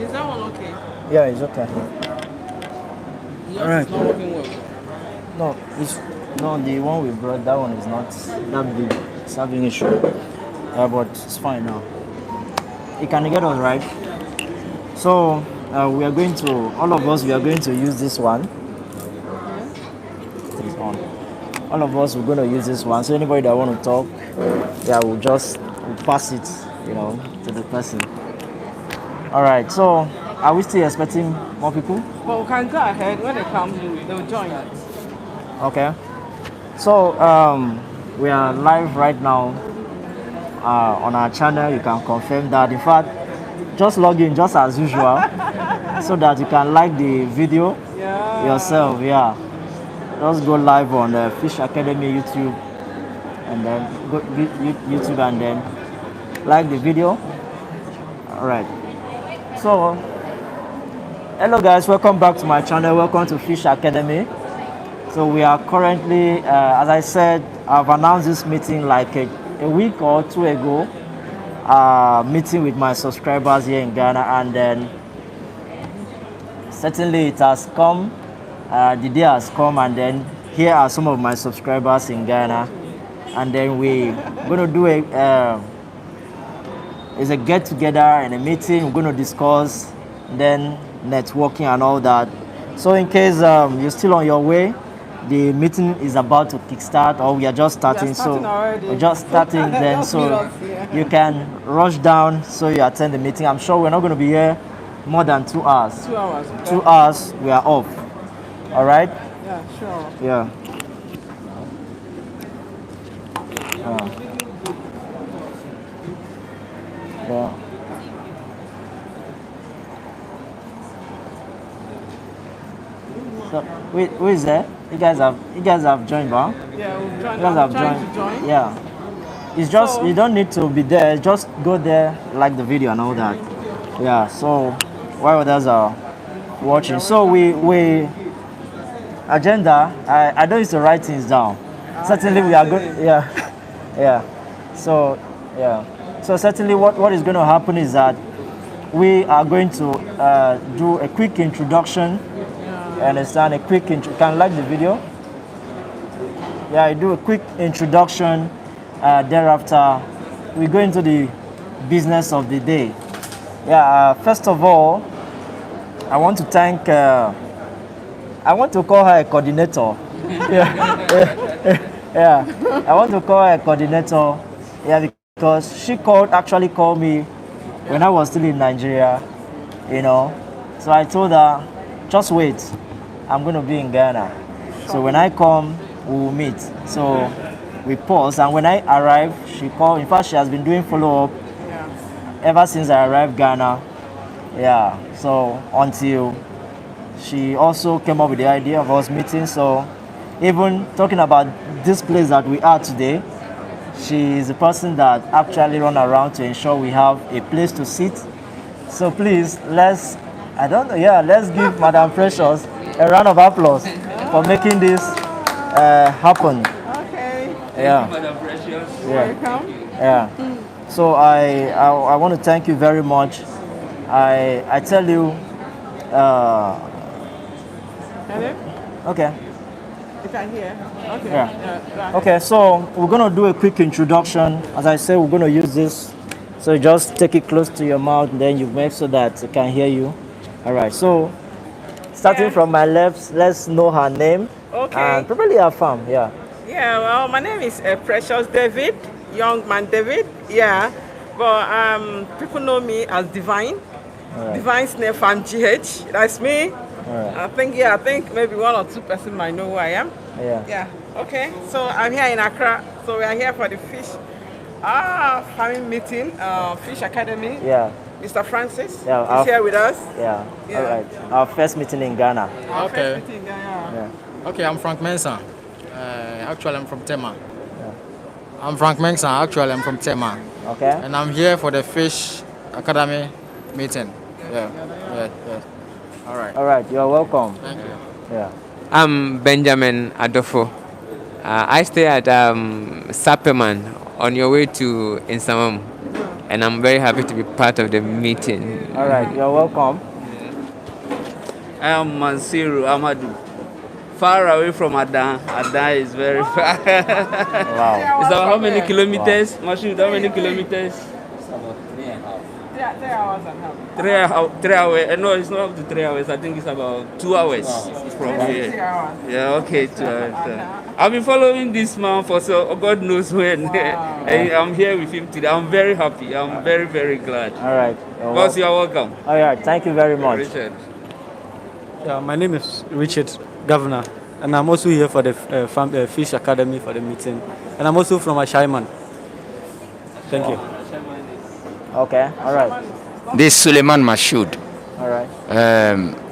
Is that one okay? Yeah, it's okay. Yours is not working well. No, the one we brought, that one is not that big. It's having issue. But it's fine now. It can get us right. So we are going to, all of us, we are going to use this one. It's on. All of us, we're going to use this one. So anybody that want to talk, yeah, we'll pass it, to the person. All right. So are we still expecting more people? Well, we can go ahead. When they come, they'll join us. Okay. So we are live right now on our channel. You can confirm that. In fact, just log in just as usual so that you can like the video yourself. Yeah. Just go live on the Fish Academy YouTube and then go YouTube and then like the video. All right. So hello guys, welcome back to my channel. Welcome to Fish Academy. So we are currently, as I said, I've announced this meeting like a week or two ago, meeting with my subscribers here in Ghana, and then certainly it has come, the day has come, and then here are some of my subscribers in Ghana, and then we're going to do it's a get together and a meeting. We're going to discuss then networking and all that. So in case you're still on your way, the meeting is about to kickstart, or we are just starting. We're just starting then, so you can rush down so you attend the meeting. I'm sure we're not going to be here more than 2 hours. 2 hours. Okay. 2 hours, we are off. All right? Yeah, sure. Yeah. Yeah. So, wait, who is there? You guys have joined, huh? Yeah, we've joined. You guys have joined. Yeah. It's just you don't need to be there. Just go there, like the video and all that. Yeah. So while others are watching, so we agenda. I don't used to write things down. Certainly we are good. Yeah. Yeah. So yeah. So certainly what is going to happen is that we are going to do a quick introduction. You understand? A quick intro. Can you like the video? Yeah, I do a quick introduction. Thereafter, we go into the business of the day. Yeah. First of all, I want to thank. I want to call her a coordinator. Yeah. Yeah. I want to call her a coordinator. Yeah, because she actually called me when I was still in Nigeria. So I told her, just wait. I'm going to be in Ghana. So when I come, we will meet. So we pause, and when I arrive, she called. In fact, she has been doing follow-up ever since I arrived Ghana. Yeah. So until she also came up with the idea of us meeting. So even talking about this place that we are today, she is the person that actually run around to ensure we have a place to sit. So please, let's give Madam Precious a round of applause for making this happen. Okay. Yeah. Madam Precious. Yeah. Welcome. Yeah. So I want to thank you very much. I tell you. Hello? Okay. You can hear. Okay. Yeah. Okay. So we're gonna do a quick introduction. As I said, we're gonna use this. So you just take it close to your mouth, and then you make so that it can hear you. All right. So starting from my left, let's know her name. Okay. And probably her farm. Yeah. Yeah, well, my name is Precious David, young man David. Yeah, but people know me as Divine. Right. Divine Snail Farm GH. That's me. Right. I think maybe 1 or 2 persons might know who I am. Yeah. Yeah. Okay. So I'm here in Accra. So we are here for the fish farming meeting, Fish Academy. Yeah. Mr. Francis is here with us. Yeah. All right. Our first meeting in Ghana. Our Okay. first meeting in Ghana. Yeah. Okay, I'm Frank Mensah. Actually, I'm from Tema. Yeah. I'm Frank Mensah. Actually, I'm from Tema. Okay. And I'm here for the Fish Academy meeting. Yeah. All right. All right. You're welcome. Thank you. Yeah. I'm Benjamin Adofo. I stay at Sapeman on your way to Insamam. and I'm very happy to be part of the meeting. All right, you're welcome. I am Mansiru Amadou. Far away from Adan. Adan is very far. Wow. It's about how many kilometers? Mashoud, how many kilometers? 3 hours and a half. 3 hours. No, it's not up to 3 hours. I think it's about 2 hours from here. 2 hours. Yeah, okay. 2 hours. I've been following this man for so God knows when. And I'm here with him today. I'm very happy. I'm very, very glad. All right. Boss, you are welcome. All right. Thank you very much. Richard. Yeah, my name is Richard Governor, and I'm also here for the Fish Academy for the meeting. And I'm also from Ashaiman. Thank you. Okay. All right. This Suleiman Mashoud All right.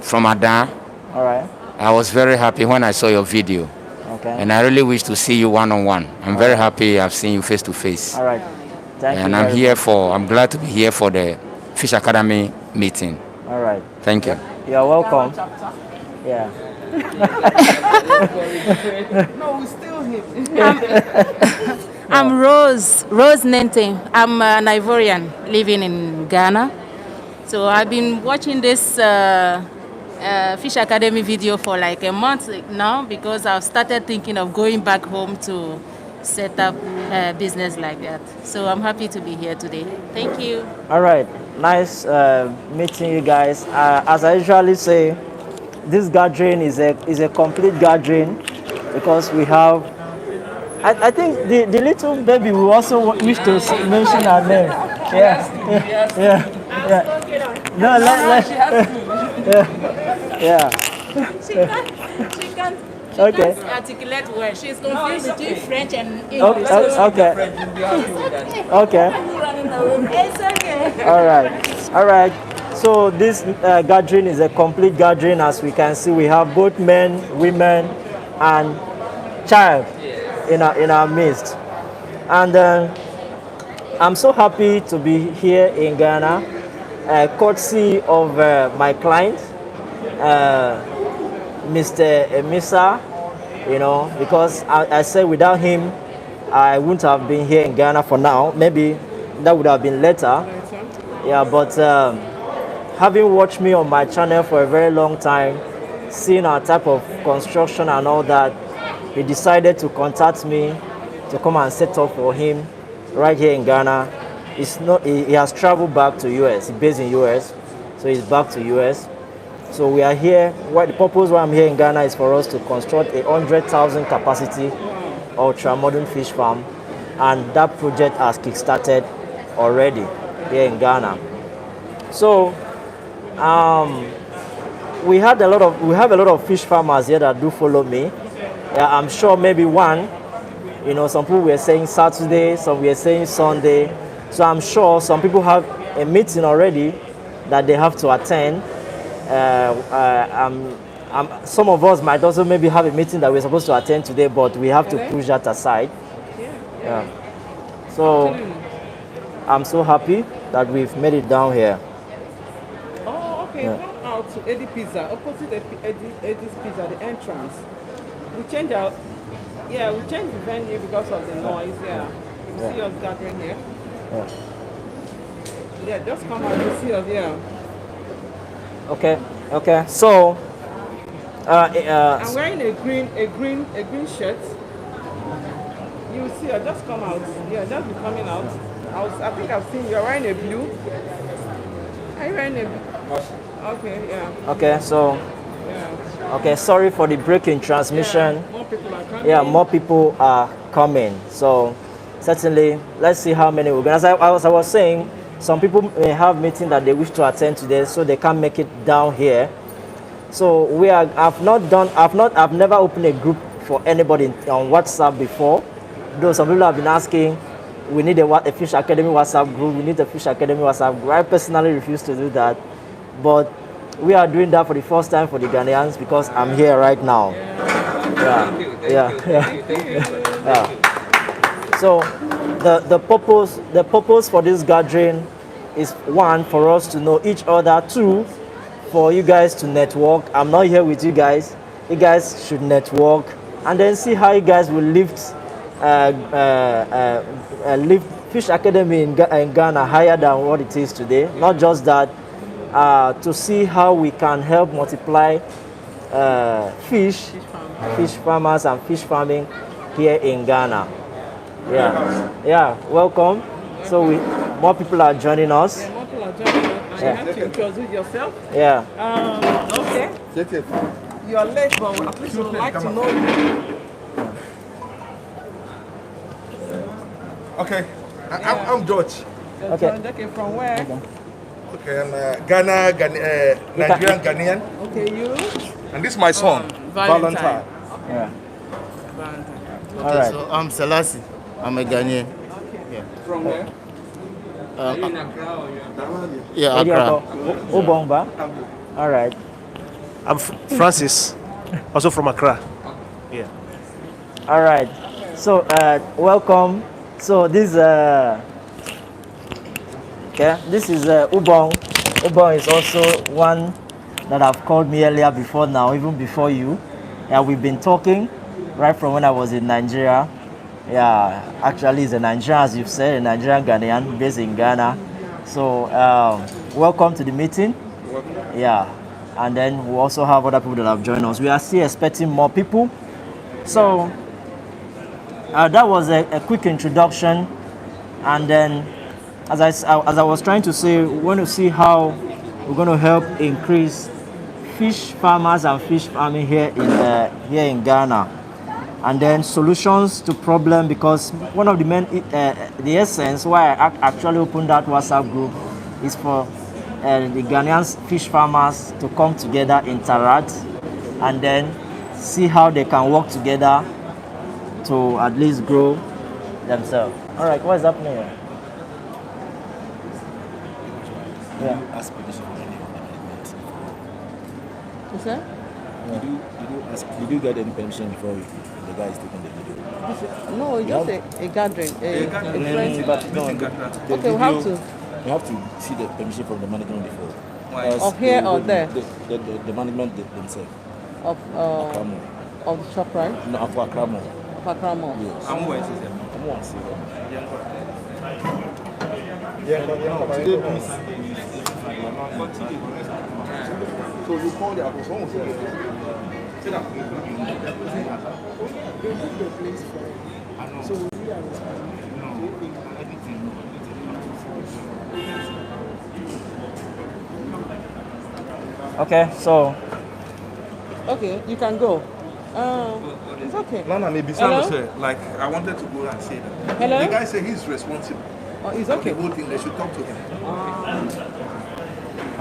from Adan. All right. I was very happy when I saw your video, Okay. and I really wish to see you one-on-one. I'm very happy I've seen you face-to-face. All right. Thank And you. I'm very here much. I'm glad to be here for the Fish Academy meeting. All right. Thank you. You're welcome. Yeah. No, we still here. I'm Rose Nente. I'm an Ivorian living in Ghana. So I've been watching this Fish Academy video for like a month now because I've started thinking of going back home to set up a business like that. So I'm happy to be here today. Thank you. All right. Nice meeting you guys. As I usually say, this gathering is a complete gathering because we have. I think the little baby will also wish to mention her name. Yeah. No, yeah. She can't Okay. articulate well. She's confused between French and Okay. English. Okay. Okay. It's okay. All right. So this gathering is a complete gathering. As we can see, we have both men, women, and child in our midst. And I'm so happy to be here in Ghana, courtesy of my client, Mr. Emisa. Because I said without him, I wouldn't have been here in Ghana for now. Maybe that would have been later. Yeah, but having watched me on my channel for a very long time, seeing our type of construction and all that, he decided to contact me to come and set up for him right here in Ghana. He has traveled back to US. He's based in US, so he's back to US. So we are here. The purpose why I'm here in Ghana is for us to construct a 100,000 capacity ultra-modern fish farm, and that project has kickstarted already here in Ghana. So we have a lot of fish farmers here that do follow me. Yeah, I'm sure maybe one, some people were saying Saturday, some were saying Sunday. So I'm sure some people have a meeting already that they have to attend. Some of us might also maybe have a meeting that we're supposed to attend today, but we have to push that aside. Yeah. So I'm so happy that we've made it down here. Oh, okay. Come out to Eddie Pizza, opposite Eddie's Pizza, the entrance. We changed the venue because of the noise. Yeah. You see us gathering here. Yeah, just come out to see us here. Okay. So I'm wearing a green shirt. You will see her. Just come out. Yeah, just be coming out. I think I've seen you're wearing a blue. Are you wearing a blue? Okay, yeah. Okay, so Yeah. okay, sorry for the break in transmission. More people are coming. Yeah, more people are coming. So certainly, let's see how many we're going. As I was saying, some people may have meeting that they wish to attend today, so they can't make it down here. So I've never opened a group for anybody on WhatsApp before. Though some people have been asking, we need a Fish Academy WhatsApp group. We need a Fish Academy WhatsApp group. I personally refuse to do that, but we are doing that for the first time for the Ghanaians because I'm here right now. Yeah. So the purpose for this gathering is, one, for us to know each other. Two, for you guys to network. I'm not here with you guys. You guys should network and then see how you guys will lift Fish Academy in Ghana higher than what it is today. Not just that, to see how we can help multiply fish farmers and fish farming here in Ghana. Yeah, welcome. So more people are joining us. More people are joining us. And you have to introduce yourself. Yeah. Okay. You're late, but at least we would like to know you. Okay, I'm George. Okay, from where? Okay, I'm Nigerian Ghanaian. Okay, you? And this is my son, Valentine. Yeah. Valentine. All right. So I'm Selassie. I'm a Ghanaian. Yeah. From where? in Accra or you Yeah, Accra. Obongba. All right. I'm Francis, also from Accra. Yeah. All right. So welcome. So this this is Ubong. Ubong is also one that have called me earlier before now, even before you. Yeah, we've been talking right from when I was in Nigeria. Yeah, actually he's a Nigerian, as you've said, a Nigerian Ghanaian based in Ghana. So welcome to the meeting. Yeah, and then we also have other people that have joined us. We are still expecting more people. So that was a quick introduction, and then as I was trying to say, we want to see how we're going to help increase fish farmers and fish farming here in Ghana, and then solutions to problem, because one of the main the essence why I actually opened that WhatsApp group is for the Ghanaian fish farmers to come together, interact, and then see how they can work together to at least grow themselves. All right, what is happening here? Yeah. What's that? Did you get any permission before the guy is taking the video? No, it's just a gathering. Okay, we have to. You have to see the permission from the management before. Of here or there? The management themselves. Of the shop, right? No, of Akramo. Of Akramo. Yes. So you call the Apostle. Okay, so. Okay, you can go. It's okay. No, maybe Hello? like I wanted to go and say that. Hello? The guy said he's responsible. Oh, it's okay. The whole thing, they should talk to him.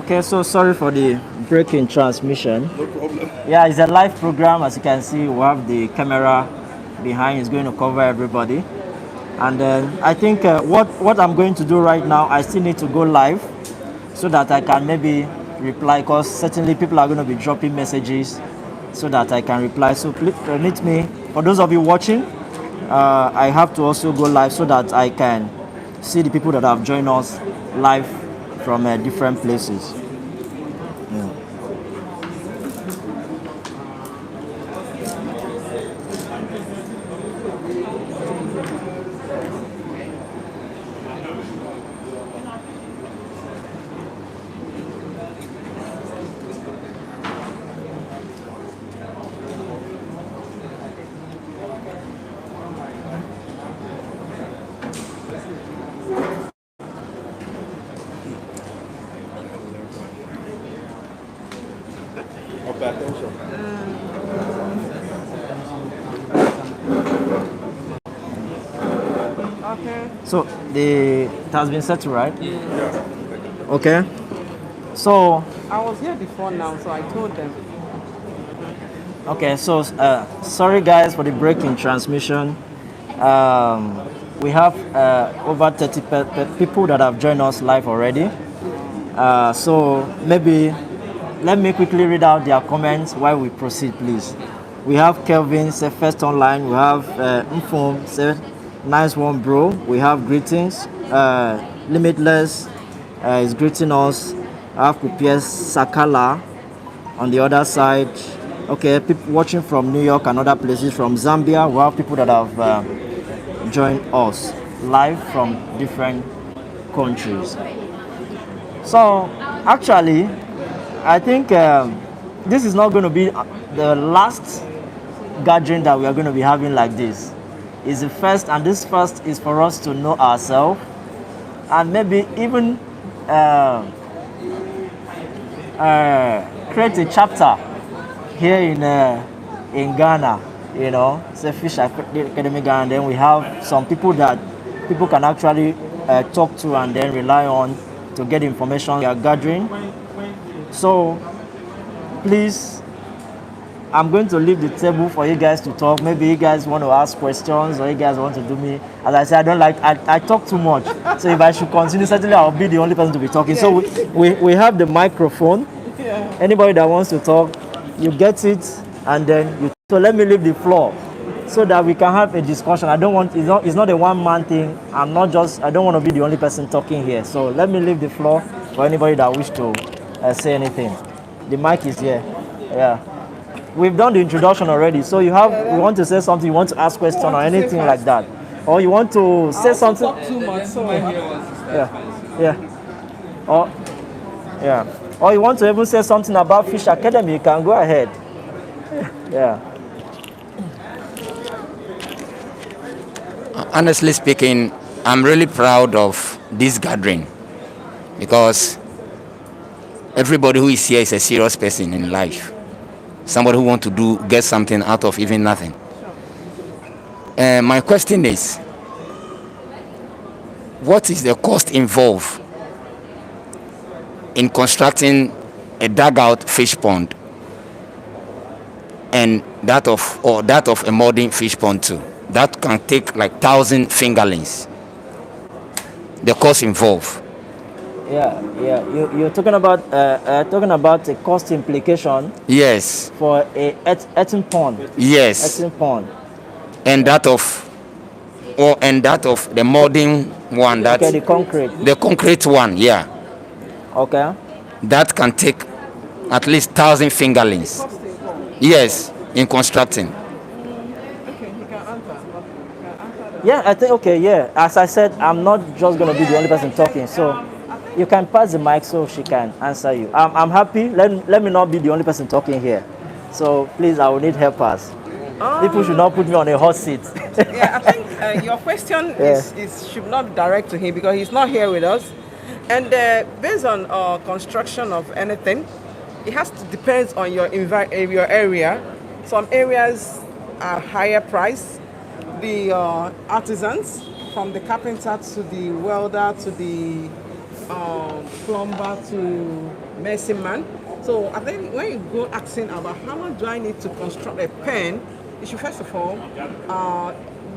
Okay, so sorry for the break in transmission. No problem. Yeah, it's a live program. As you can see, we have the camera behind. It's going to cover everybody. And then I think what I'm going to do right now, I still need to go live so that I can maybe reply, because certainly people are going to be dropping messages so that I can reply. So please permit me, for those of you watching, I have to also go live so that I can see the people that have joined us live from different places. Yeah. Okay. So it has been settled, right? Yeah. Okay. So. I was here before now, so I told them. Okay, so sorry guys for the break in transmission. We have over 30 people that have joined us live already. So maybe let me quickly read out their comments while we proceed, please. We have Kelvin, say first online. We have Info, say nice one, bro. We have greetings. Limitless is greeting us. I have Kupies Sakala on the other side. Okay, people watching from New York and other places, from Zambia. We have people that have joined us. live from different countries. So actually, I think this is not going to be the last gathering that we are going to be having like this. It's the first, and this first is for us to know ourselves, and maybe even create a chapter here in Ghana. You know, say Fish Academy Ghana, and then we have some people that people can actually talk to and then rely on to get information we are gathering. So please, I'm going to leave the table for you guys to talk. Maybe you guys want to ask questions, or you guys want to do me. As I said, I talk too much. So if I should continue, certainly I'll be the only person to be talking. Yeah. So we have the microphone. Yeah. Anybody that wants to talk, you get it, and then you. So let me leave the floor so that we can have a discussion. I don't want, it's not a one-man thing. I don't want to be the only person talking here. So let me leave the floor for anybody that wish to say anything. The mic is here. Yeah. We've done the introduction already. So you want to say something, you want to ask question or anything like that. Or you want to say something. Talk too much, so Or you want to even say something about Fish Academy, you can go ahead. Yeah. Honestly speaking, I'm really proud of this gathering because everybody who is here is a serious person in life. Somebody who wants to get something out of even nothing. My question is, what is the cost involved in constructing a dugout fish pond and that of a modern fish pond too? That can take like 1,000 fingerlings. The cost involved. Yeah. You're talking about a cost implication. Yes. For a eating pond. Yes. Eating pond. And that of the modern one. Okay, the concrete. The concrete one, yeah. Okay. That can take at least 1,000 fingerlings. Yes, in constructing. Yeah, I think, okay, yeah. As I said, I'm not just going to be the only person talking. So you can pass the mic so she can answer you. I'm happy. Let me not be the only person talking here. So please, I will need helpers. People should not put me on a hot seat. Yeah, I think your question should not be direct to him because he's not here with us. And based on construction of anything, it has to depend on your area. Some areas are higher price. The artisans, from the carpenter to the welder to the plumber to medicine man. So I think when you go asking about how much do I need to construct a pen, you should first of all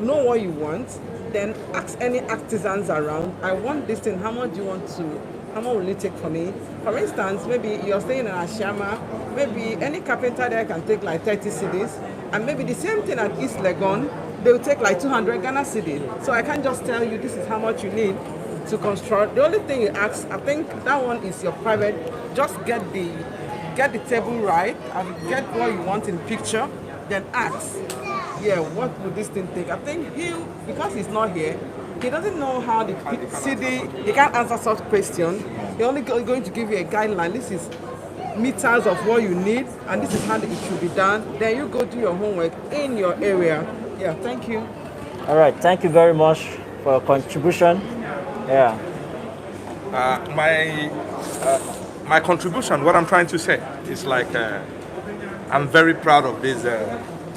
know what you want, then ask any artisans around, I want this thing, how much will it take for me? For instance, maybe you're staying in Ashama, maybe any carpenter there can take like 30 cedis, and maybe the same thing at East Legon, they will take like 200 Ghana cedis. So I can't just tell you this is how much you need to construct. The only thing you ask, I think that one is your private, just get the table right and get what you want in picture, then ask, what would this thing take? I think because he's not here, he doesn't know how the city, he can't answer such questions. He's only going to give you a guideline. This is meters of what you need, and this is how it should be done. Then you go do your homework in your area. Yeah, thank you. All right, thank you very much for your contribution. Yeah. My contribution, what I'm trying to say is like, I'm very proud of this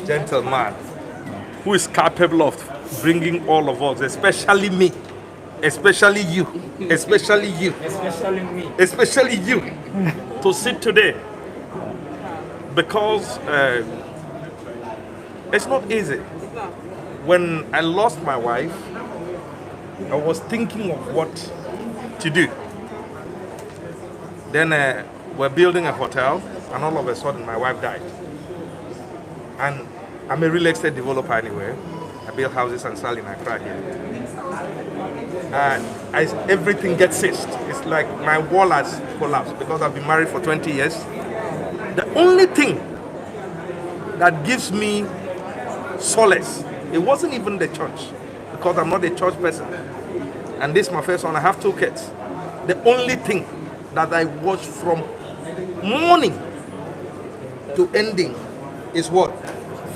gentleman who is capable of bringing all of us, especially me, especially you, especially you, Especially me. especially you, to sit today. Because it's not easy. When I lost my wife, I was thinking of what to do. Then we're building a hotel, and all of a sudden my wife died. And I'm a real estate developer anyway. I build houses and sell in Accra here. And everything gets seized. It's like my wall has collapsed because I've been married for 20 years. The only thing that gives me solace, it wasn't even the church. because I'm not a church person. And this is my first one. I have 2 kids. The only thing that I watch from morning to ending is what?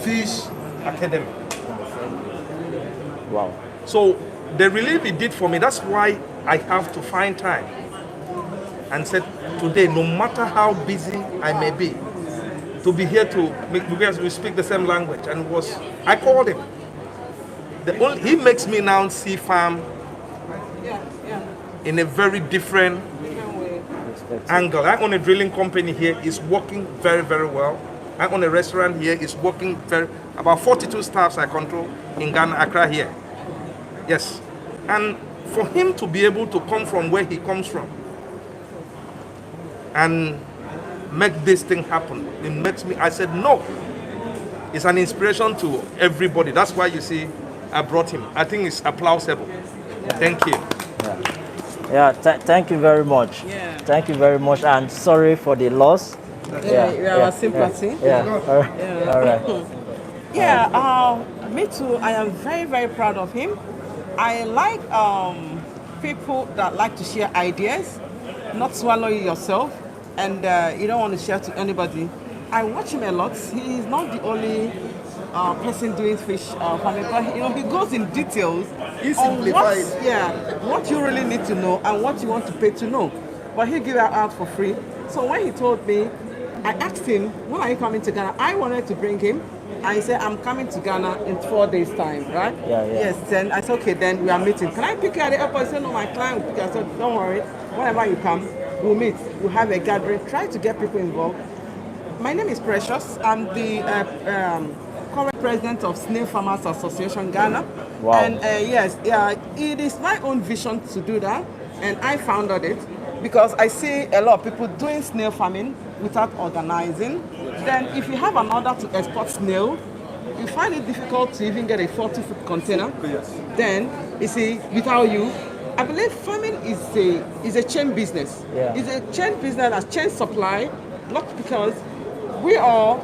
Fish Academy. Wow. So the relief it did for me, that's why I have to find time and said today, no matter how busy I may be, to be here to make, because we speak the same language. And I called him. He makes me now see farm in a very different angle. I own a drilling company here, it's working very, very well. I own a restaurant here, it's working about 42 staffs I control in Ghana, Accra here. Yes. And for him to be able to come from where he comes from and make this thing happen, it makes me, I said, no. It's an inspiration to everybody. That's why you see I brought him. I think it's applaudable. Thank you. Yeah, thank you very much. Yeah. Thank you very much, and sorry for the loss. Our sympathy. All right. Yeah, me too. I am very, very proud of him. I like people that like to share ideas, not swallow it yourself, and you don't want to share to anybody. I watch him a lot. He is not the only person doing fish farming, but he goes in details on what you really need to know and what you want to pay to know. But he give it out for free. So when he told me, I asked him, when are you coming to Ghana? I wanted to bring him. And he said, I'm coming to Ghana in 4 days' time, right? Yeah. Yes, then I said, okay, then we are meeting. Can I pick you at the airport? He said, no, my client will pick you. I said, don't worry. Whenever you come, we'll meet. We'll have a gathering. Try to get people involved. My name is Precious. I'm the current president of Snail Farmers Association Ghana. Wow. And it is my own vision to do that. And I founded it because I see a lot of people doing snail farming without organizing. Then if you have an order to export snail, you find it difficult to even get a 40-foot container. Then, you see, without you, I believe farming is a chain business. Yeah. It's a chain business, a chain supply, not because we all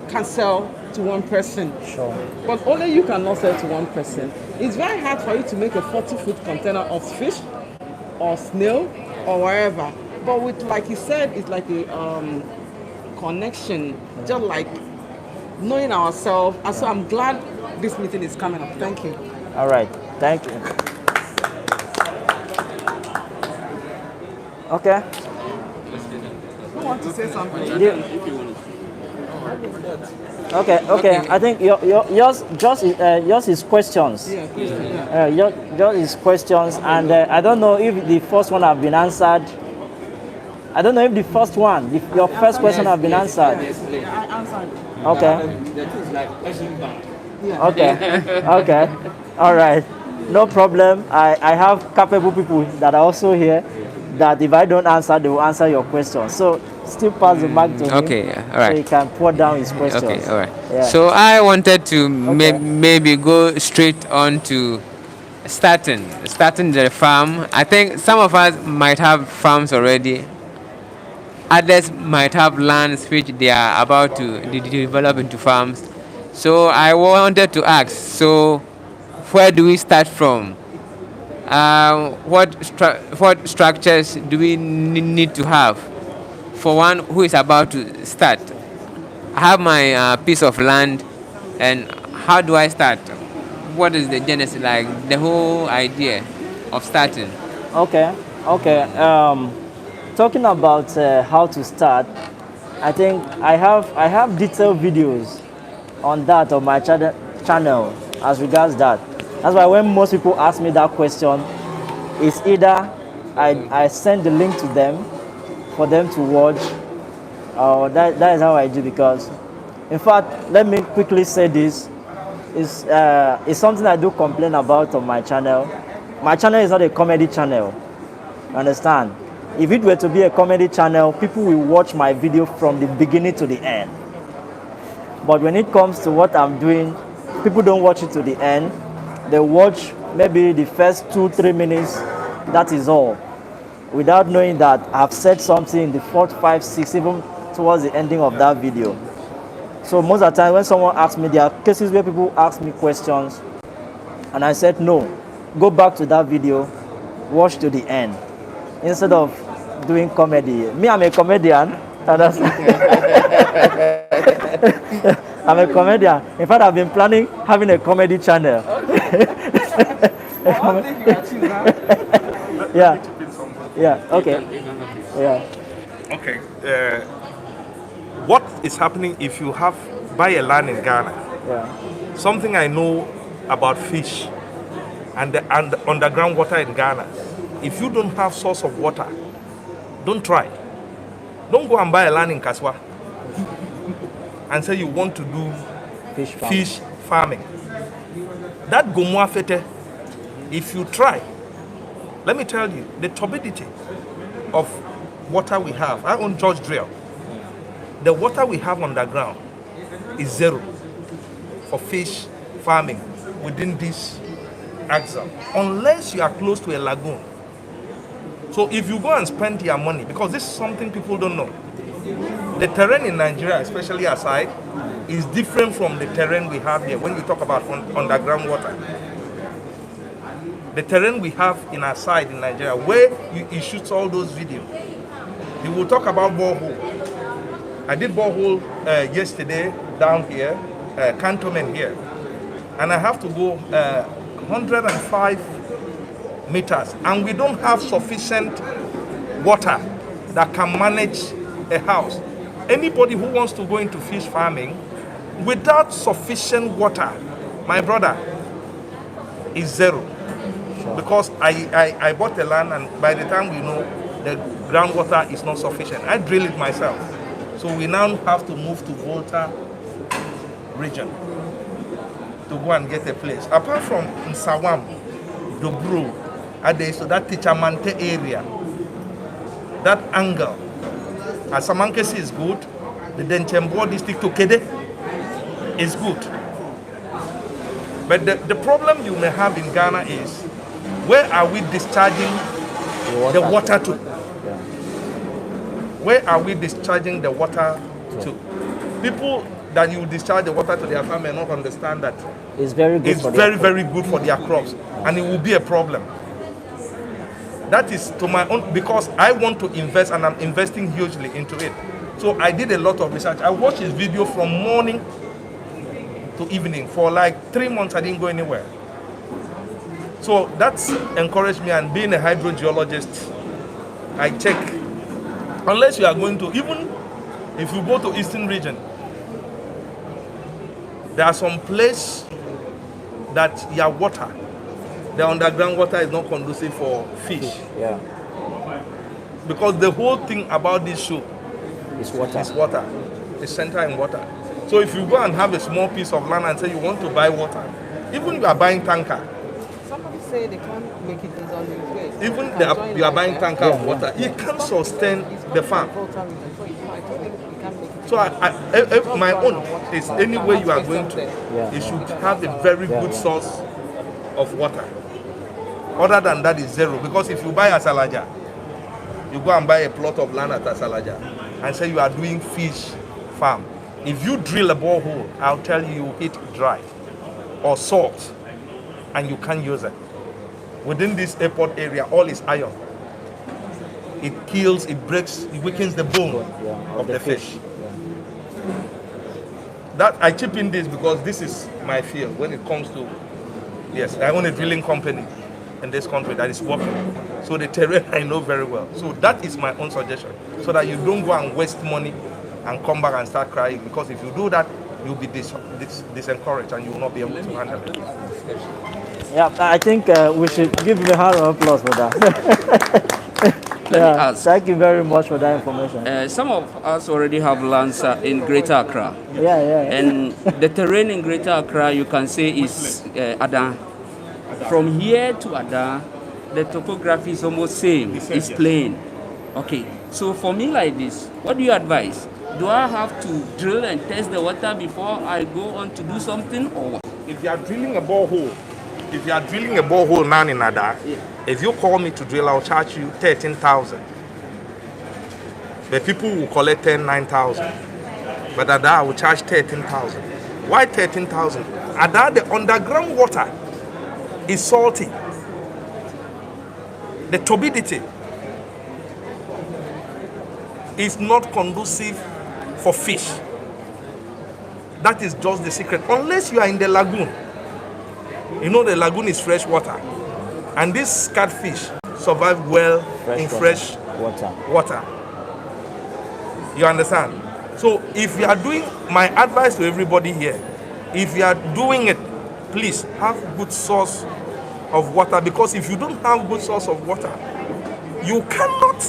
can sell to one person. Sure. But only you cannot sell to one person. It's very hard for you to make a 40-foot container of fish or snail or wherever. But with, like he said, it's like a connection, just like knowing ourselves. And so I'm glad this meeting is coming up. Thank you. All right. Thank you. Okay. Who want to say something? Okay. I think yours is questions. Yours is questions, and I don't know if the first one have been answered. I don't know if the first one, your first question have been answered. Yeah, I answered. Okay. All right. No problem. I have capable people that are also here that if I don't answer, they will answer your question. So still pass the mic to him. Okay, all right. So he can pour down his questions. Okay, all right. Yeah. So I wanted to maybe go straight on to starting the farm. I think some of us might have farms already. Others might have lands which they are about to develop into farms. So I wanted to ask, so where do we start from? What structures do we need to have for one who is about to start? I have my piece of land, and how do I start? What is the genesis, like the whole idea of starting? Okay. Talking about how to start, I think I have detailed videos on that on my channel as regards that. That's why when most people ask me that question, it's either I send the link to them for them to watch, or that is how I do. Because in fact, let me quickly say this, it's something I do complain about on my channel. My channel is not a comedy channel, understand? If it were to be a comedy channel, people will watch my video from the beginning to the end. But when it comes to what I'm doing, people don't watch it to the end. They watch maybe the first 2-3 minutes, that is all, without knowing that I've said something in the 4, 5, 6, even towards the ending of that video. So most of the time when someone asks me, there are cases where people ask me questions And I said, no, go back to that video, watch to the end. Instead of doing comedy. Me, I'm a comedian. And that's I'm a comedian. In fact, I've been planning having a comedy channel. Yeah. Yeah. Okay. Yeah. Okay. What is happening if you buy a land in Ghana? Yeah. Something I know about fish and the underground water in Ghana. If you don't have source of water, don't try. Don't go and buy a land in Kaswa and say you want to do fish farming. That Gomoa Fete, if you try, let me tell you, the turbidity of water we have, I own George Drill. The water we have underground is zero for fish farming within this axle, unless you are close to a lagoon. So if you go and spend your money, because this is something people don't know, the terrain in Nigeria, especially aside, is different from the terrain we have here when we talk about underground water. The terrain we have in our side in Nigeria, where you shoot all those videos, you will talk about borehole. I did borehole yesterday down here, Cantonment here, and I have to go 105 meters, and we don't have sufficient water that can manage a house. Anybody who wants to go into fish farming without sufficient water, my brother, is zero. Because I bought the land, and by the time we know the groundwater is not sufficient, I drill it myself. So we now have to move to Volta region to go and get a place. Apart from Nsawam, Dobro, so that Tichamante area, that angle, Asamankesi is good, the Denchembo district to Kede is good. But the problem you may have in Ghana is, where are we discharging the water to? Where are we discharging the water to? People that you discharge the water to their farm may not understand that it's very good. It's very good for their crops, and it will be a problem. That is to my own, because I want to invest, and I'm investing hugely into it. So I did a lot of research. I watched his video from morning to evening for like 3 months. I didn't go anywhere. So that's encouraged me, and being a hydrogeologist, I check. Unless you are going to, even if you go to Eastern region, there are some places that your water, the underground water, is not conducive for fish. Yeah. Because the whole thing about this show is water. It's centered in water. So if you go and have a small piece of land and say you want to buy water, even you are buying tanker. Somebody say they can't make it on the way. Even you are buying tanker of water, it can't sustain the farm. So my own is anywhere you are going to, you should have a very good source of water. Other than that is zero. Because if you buy Asalaja, you go and buy a plot of land at Asalaja and say you are doing fish farm. If you drill a borehole, I'll tell you hit dry or salt, and you can't use it. Within this airport area, all is iron. It kills, it breaks, it weakens the bone of the fish. That I chip in this because this is my field when it comes to, yes, I own a drilling company in this country that is working. So the terrain I know very well. So that is my own suggestion, so that you don't go and waste money and come back and start crying, because if you do that, you'll be disencouraged and you will not be able to handle it. Yeah, I think we should give him a round of applause for that. Thank you very much for that information. Some of us already have lands in Greater Accra. Yeah. And the terrain in Greater Accra, you can say, is Adan. From here to Adan, the topography is almost same. It's plain. Okay, so for me like this, what do you advise? Do I have to drill and test the water before I go on to do something, or what? If you are drilling a borehole, now in Ada, if you call me to drill, I'll charge you 13,000. But people will collect 9,000. But Ada, I will charge 13,000. Why 13,000? Ada, the underground water is salty. The turbidity is not conducive for fish. That is just the secret. Unless you are in the lagoon. You know the lagoon is fresh water. And this catfish survive well in fresh water. You understand? So if you are doing, my advice to everybody here, if you are doing it, please have good source of water, because if you don't have good source of water, you cannot,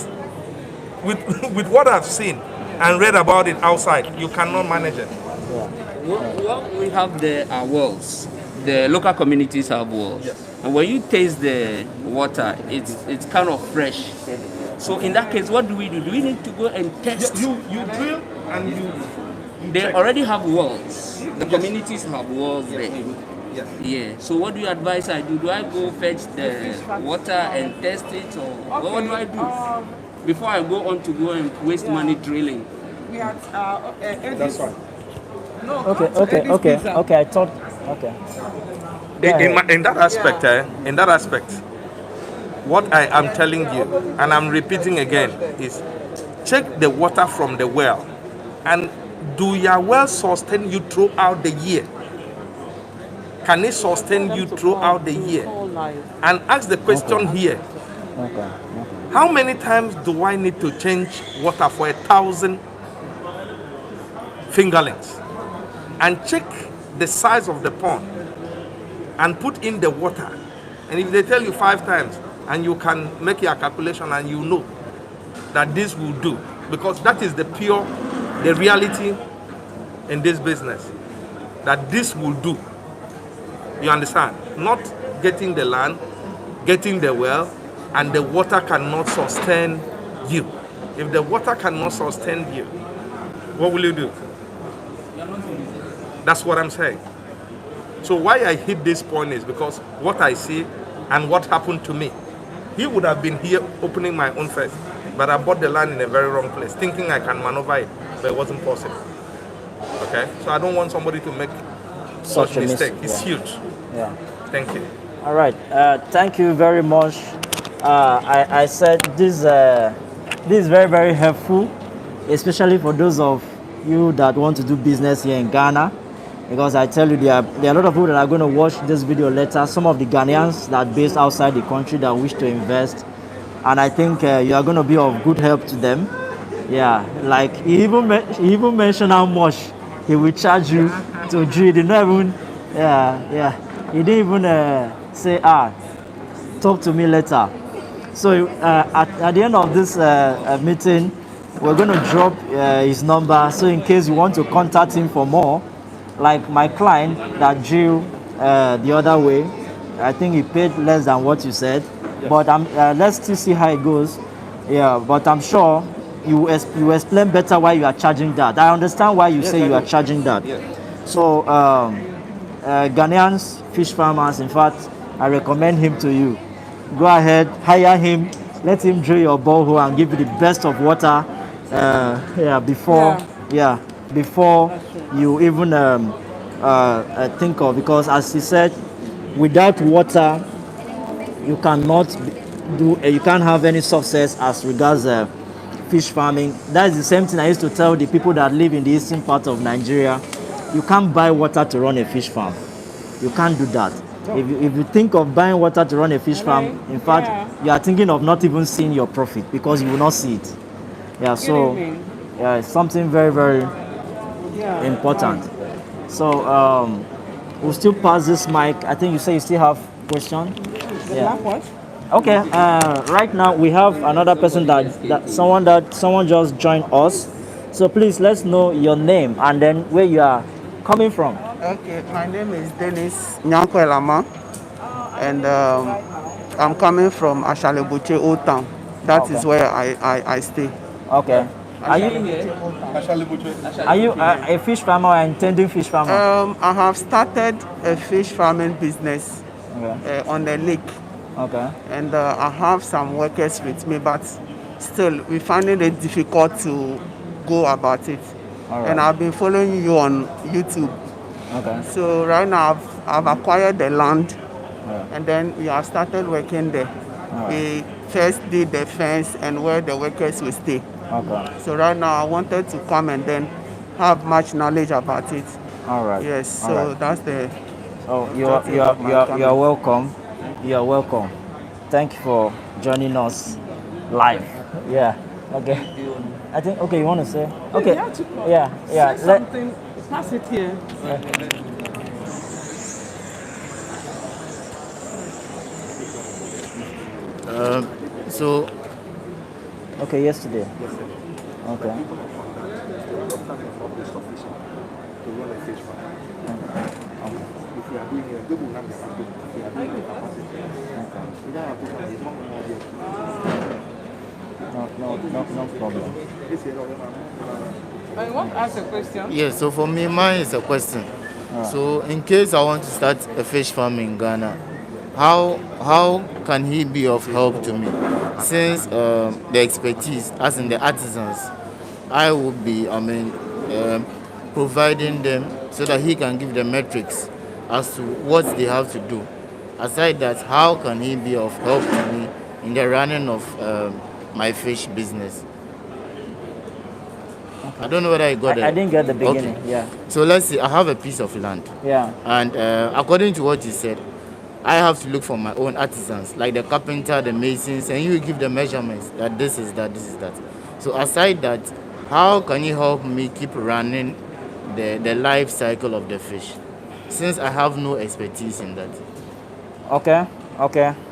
with what I've seen and read about it outside, you cannot manage it. What we have there are wells. The local communities have wells. Yes. And when you taste the water, it's kind of fresh. So in that case, what do we do? Do we need to go and test? You drill and you they check. already have wells. The communities have wells there. Yes. Yeah. So what do you advise I do? Do I go fetch the water and test it, or what do I do before I go on to go and waste money drilling? We had That's fine. no. Okay. I thought. Okay. In that aspect, what I am telling you, and I'm repeating again, is check the water from the well, and do your well sustain you throughout the year? Can it sustain you throughout the year? And ask the question here. How many times do I need to change water for 1,000 fingerlings? And check the size of the pond and put in the water. And if they tell you 5 times, and you can make your calculation and you know that this will do, because that is the reality in this business, that this will do. You understand? Not getting the land, getting the well, and the water cannot sustain you. If the water cannot sustain you, what will you do? That's what I'm saying. So why I hit this point is because what I see and what happened to me. He would have been here opening my own first, but I bought the land in a very wrong place, thinking I can maneuver it, but it wasn't possible. Okay? So I don't want somebody to make such a mistake. It's huge. Yeah. Thank you. All right. Thank you very much. I said this is very, very helpful, especially for those of you that want to do business here in Ghana. Because I tell you, there are a lot of people that are going to watch this video later. Some of the Ghanaians that are based outside the country that wish to invest. And I think you are going to be of good help to them. Yeah, like he even mentioned how much he will charge you to drill. He didn't even, he didn't even say, talk to me later. So at the end of this meeting, we're going to drop his number. So in case you want to contact him for more, like my client that drew the other way, I think he paid less than what you said. Yes. But let's still see how it goes. Yeah, but I'm sure you explain better why you are charging that. I understand why you say you are charging that. Yes. So Ghanaians, fish farmers, in fact, I recommend him to you. Go ahead, hire him, let him drill your borehole and give you the best of water before you even think of, because as he said, without water you cannot you can't have any success as regards fish farming. That is the same thing I used to tell the people that live in the eastern part of Nigeria. You can't buy water to run a fish farm. You can't do that. If you think of buying water to run a fish farm, in fact, you are thinking of not even seeing your profit, because you will not see it. So it's something very, very important. So we'll still pass this mic. I think you say you still have question. Okay. Right now we have another person that someone just joined us. So please let's know your name and then where you are coming from. Okay, my name is Dennis Nyanko Elama, and I'm coming from Ashalebuche Old Town. That is where I stay. Okay. Are you a fish farmer or intending fish farmer? I have started a fish farming business on the lake. Okay. And I have some workers with me, but still we finding it difficult to go about it. Right. And I've been following you on YouTube. Okay. So right now I've acquired the land And then we have started working there. We first did the fence and where the workers will stay. Okay. So right now I wanted to come and then have much knowledge about it. All right. Yes, All so right. that's the. Oh, you are welcome. You are welcome. Thank you for joining us live. Yeah. Okay. I think. Okay. You want to say? Okay. Yeah. Yeah. Say something. Pass it here. So. Okay. Yesterday. Okay. If you are doing it, double number, if you are doing capacity, you don't have to come, it's not more there. No problem. I want to ask a question. Yes, so for me, mine is a question. So in case I want to start a fish farm in Ghana, how can he be of help to me? Since the expertise, as in the artisans, I would be, providing them so that he can give the metrics as to what they have to do. Aside that, how can he be of help to me in the running of my fish business? Okay. I don't know whether I got it. I didn't get the beginning. Okay. Yeah. So let's see, I have a piece of land. Yeah. And according to what you said, I have to look for my own artisans, like the carpenter, the masons, and you give the measurements that this is that, this is that. So aside that, how can you help me keep running the life cycle of the fish, since I have no expertise in that? Okay.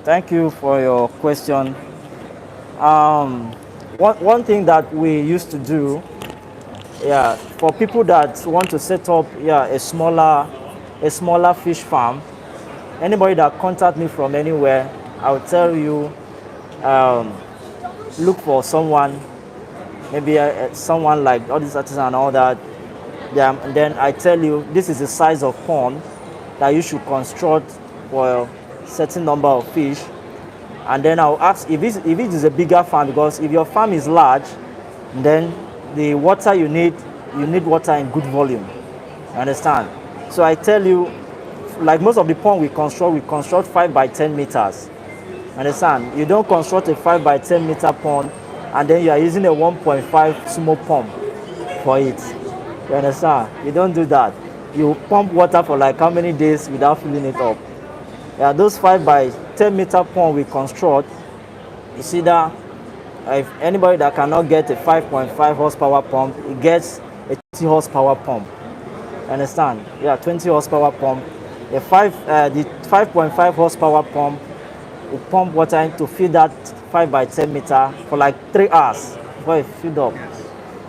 Thank you for your question. One thing that we used to do, for people that want to set up, a smaller fish farm, anybody that contact me from anywhere, I'll tell you, look for someone, maybe someone like all these artists and all that. Yeah, and then I tell you, this is the size of pond that you should construct for a certain number of fish. And then I'll ask if it is a bigger farm, because if your farm is large, then the water you need water in good volume. You understand? So I tell you, like most of the pond we construct 5 by 10 meters. Understand? You don't construct a 5 by 10 meter pond and then you are using a 1.5 small pump for it. You understand? You don't do that. You pump water for like how many days without filling it up. Yeah, those 5 by 10 meter pond we construct, you see that if anybody that cannot get a 5.5 horsepower pump, it gets a 20 horsepower pump. You understand? Yeah, 20 horsepower pump. The 5.5 horsepower pump will pump water in to fill that 5 by 10 meter for like 3 hours before it filled up.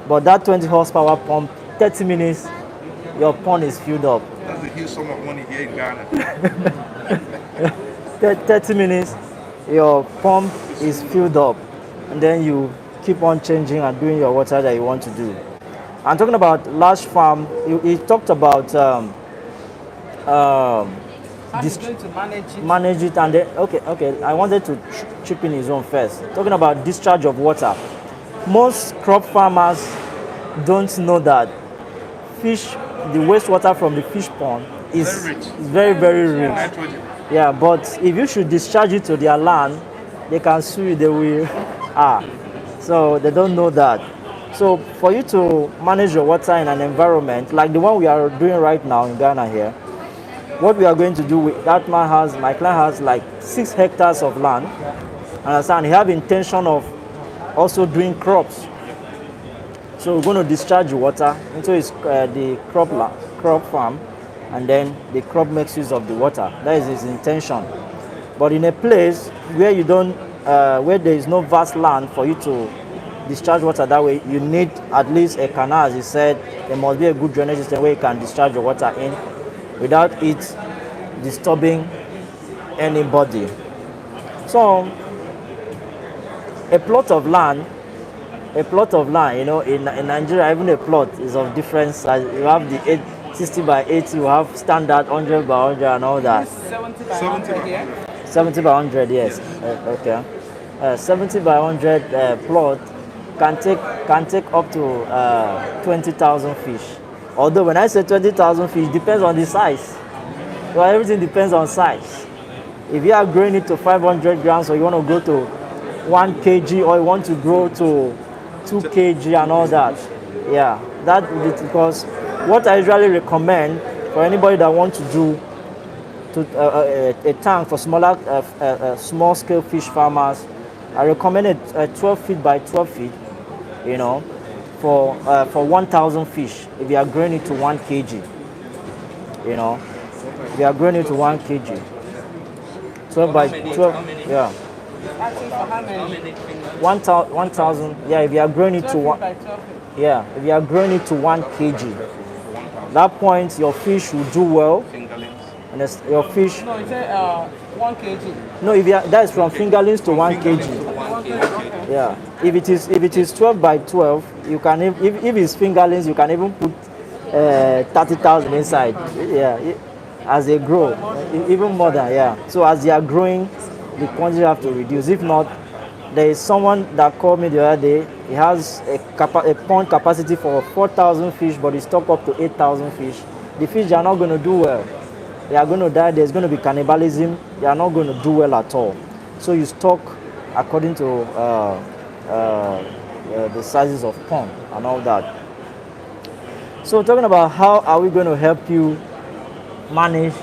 But that 20 horsepower pump, 30 minutes, your pond is filled up. That's a huge sum of money here in Ghana. 30 minutes, your pump is filled up, and then you keep on changing and doing your water that you want to do. I'm talking about large farm. You talked about how he's going to manage it, and then okay. I wanted to chip in his own first. Talking about discharge of water. Most crop farmers don't know that the wastewater from the fish pond is very, very rich. Yeah, but if you should discharge it to their land, they can sue you. They will. So they don't know that. So for you to manage your water in an environment like the one we are doing right now in Ghana here, what we are going to do with my client has like 6 hectares of land. Understand? He have intention of also doing crops. So we're going to discharge the water into the crop farm, and then the crop makes use of the water. That is his intention. But in a place where you don't, where there is no vast land for you to discharge water that way, you need at least a canal, as he said. There must be a good drainage system where you can discharge your water in without it disturbing anybody. So a plot of land, you know, in Nigeria, even a plot is of different size. You have the 60 by 80, you have standard 100 by 100 and all that. 70 by 100 here? 70 by 100, yes. Okay. 70 by 100 plot can take up to 20,000 fish. Although when I say 20,000 fish, it depends on the size. Well, everything depends on size. If you are growing it to 500 grams, or you want to go to 1 kg, or you want to grow to 2 kg and all that, yeah, that is because what I usually recommend for anybody that wants to do a tank for smaller, small scale fish farmers, I recommend a 12 feet by 12 feet, you know, for 1,000 fish. If you are growing it to 1 kg, you know, if you are growing it to 1 kg, 12 by 12, yeah. Asking for how many? 1,000, yeah, if you are growing it to 1, yeah, if you are growing it to 1 kg, that point your fish will do well. And your fish. No, you say 1 kg. No, if you are, that is from fingerlings to 1 kg. Okay. Yeah, if it is 12 by 12, you can if it's fingerlings, you can even put 30,000 inside. Yeah, as they grow, even more than, yeah. So as they are growing, the quantity have to reduce. If not, there is someone that called me the other day. He has a pond capacity for 4,000 fish, but he stock up to 8,000 fish. The fish are not going to do well. They are going to die. There's going to be cannibalism. They are not going to do well at all. So you stock according to the sizes of pond and all that. So talking about how are we going to help you manage,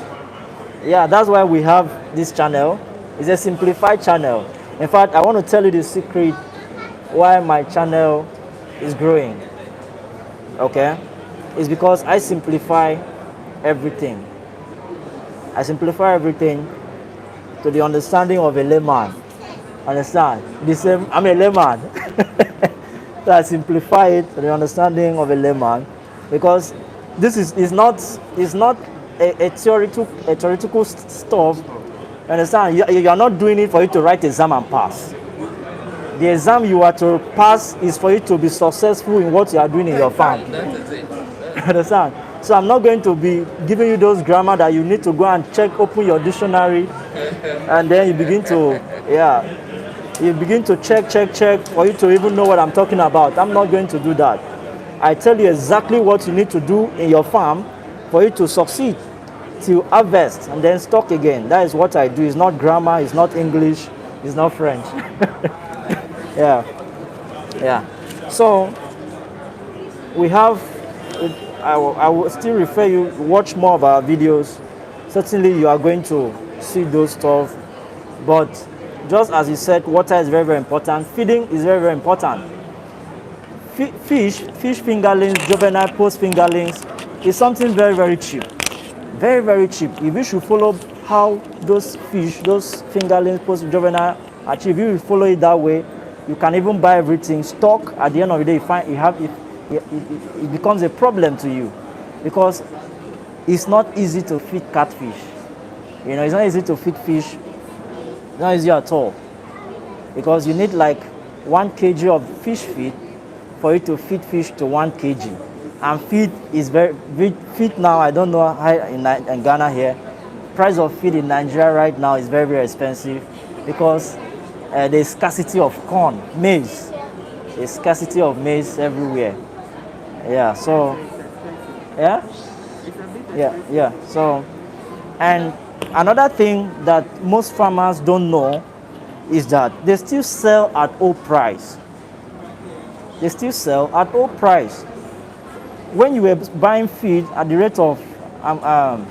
yeah, that's why we have this channel. It's a simplified channel. In fact, I want to tell you the secret why my channel is growing. Okay, it's because I simplify everything. I simplify everything to the understanding of a layman. Understand? The same, I'm a layman. So I simplify it to the understanding of a layman, because this is not a theoretical stuff. Understand? You are not doing it for you to write exam and pass. The exam you are to pass is for you to be successful in what you are doing in your farm. Understand? So I'm not going to be giving you those grammar that you need to go and check, open your dictionary, and then you begin to, yeah, you begin to check for you to even know what I'm talking about. I'm not going to do that. I tell you exactly what you need to do in your farm for you to succeed, to harvest and then stock again. That is what I do. It's not grammar, it's not English, it's not French. Yeah. So we have, I will still refer you, watch more of our videos. Certainly you are going to see those stuff. But just as you said, water is very, very important. Feeding is very, very important. Fish fingerlings, juvenile post fingerlings is something very, very cheap. Very, very cheap. If you should follow how those fish, those fingerlings, post juvenile achieve, if you follow it that way, you can even buy everything stock. At the end of the day, you find you have it becomes a problem to you, because it's not easy to feed catfish. You know, it's not easy to feed fish. It's not easy at all, because you need like 1 kg of fish feed for you to feed fish to 1 kg. And feed is feed now, I don't know how in Ghana here, price of feed in Nigeria right now is very, very expensive, because there's scarcity of corn, maize. There's scarcity of maize everywhere. Yeah, so, yeah. So, and another thing that most farmers don't know is that they still sell at old price. They still sell at old price. When you were buying feed at the rate of, I'm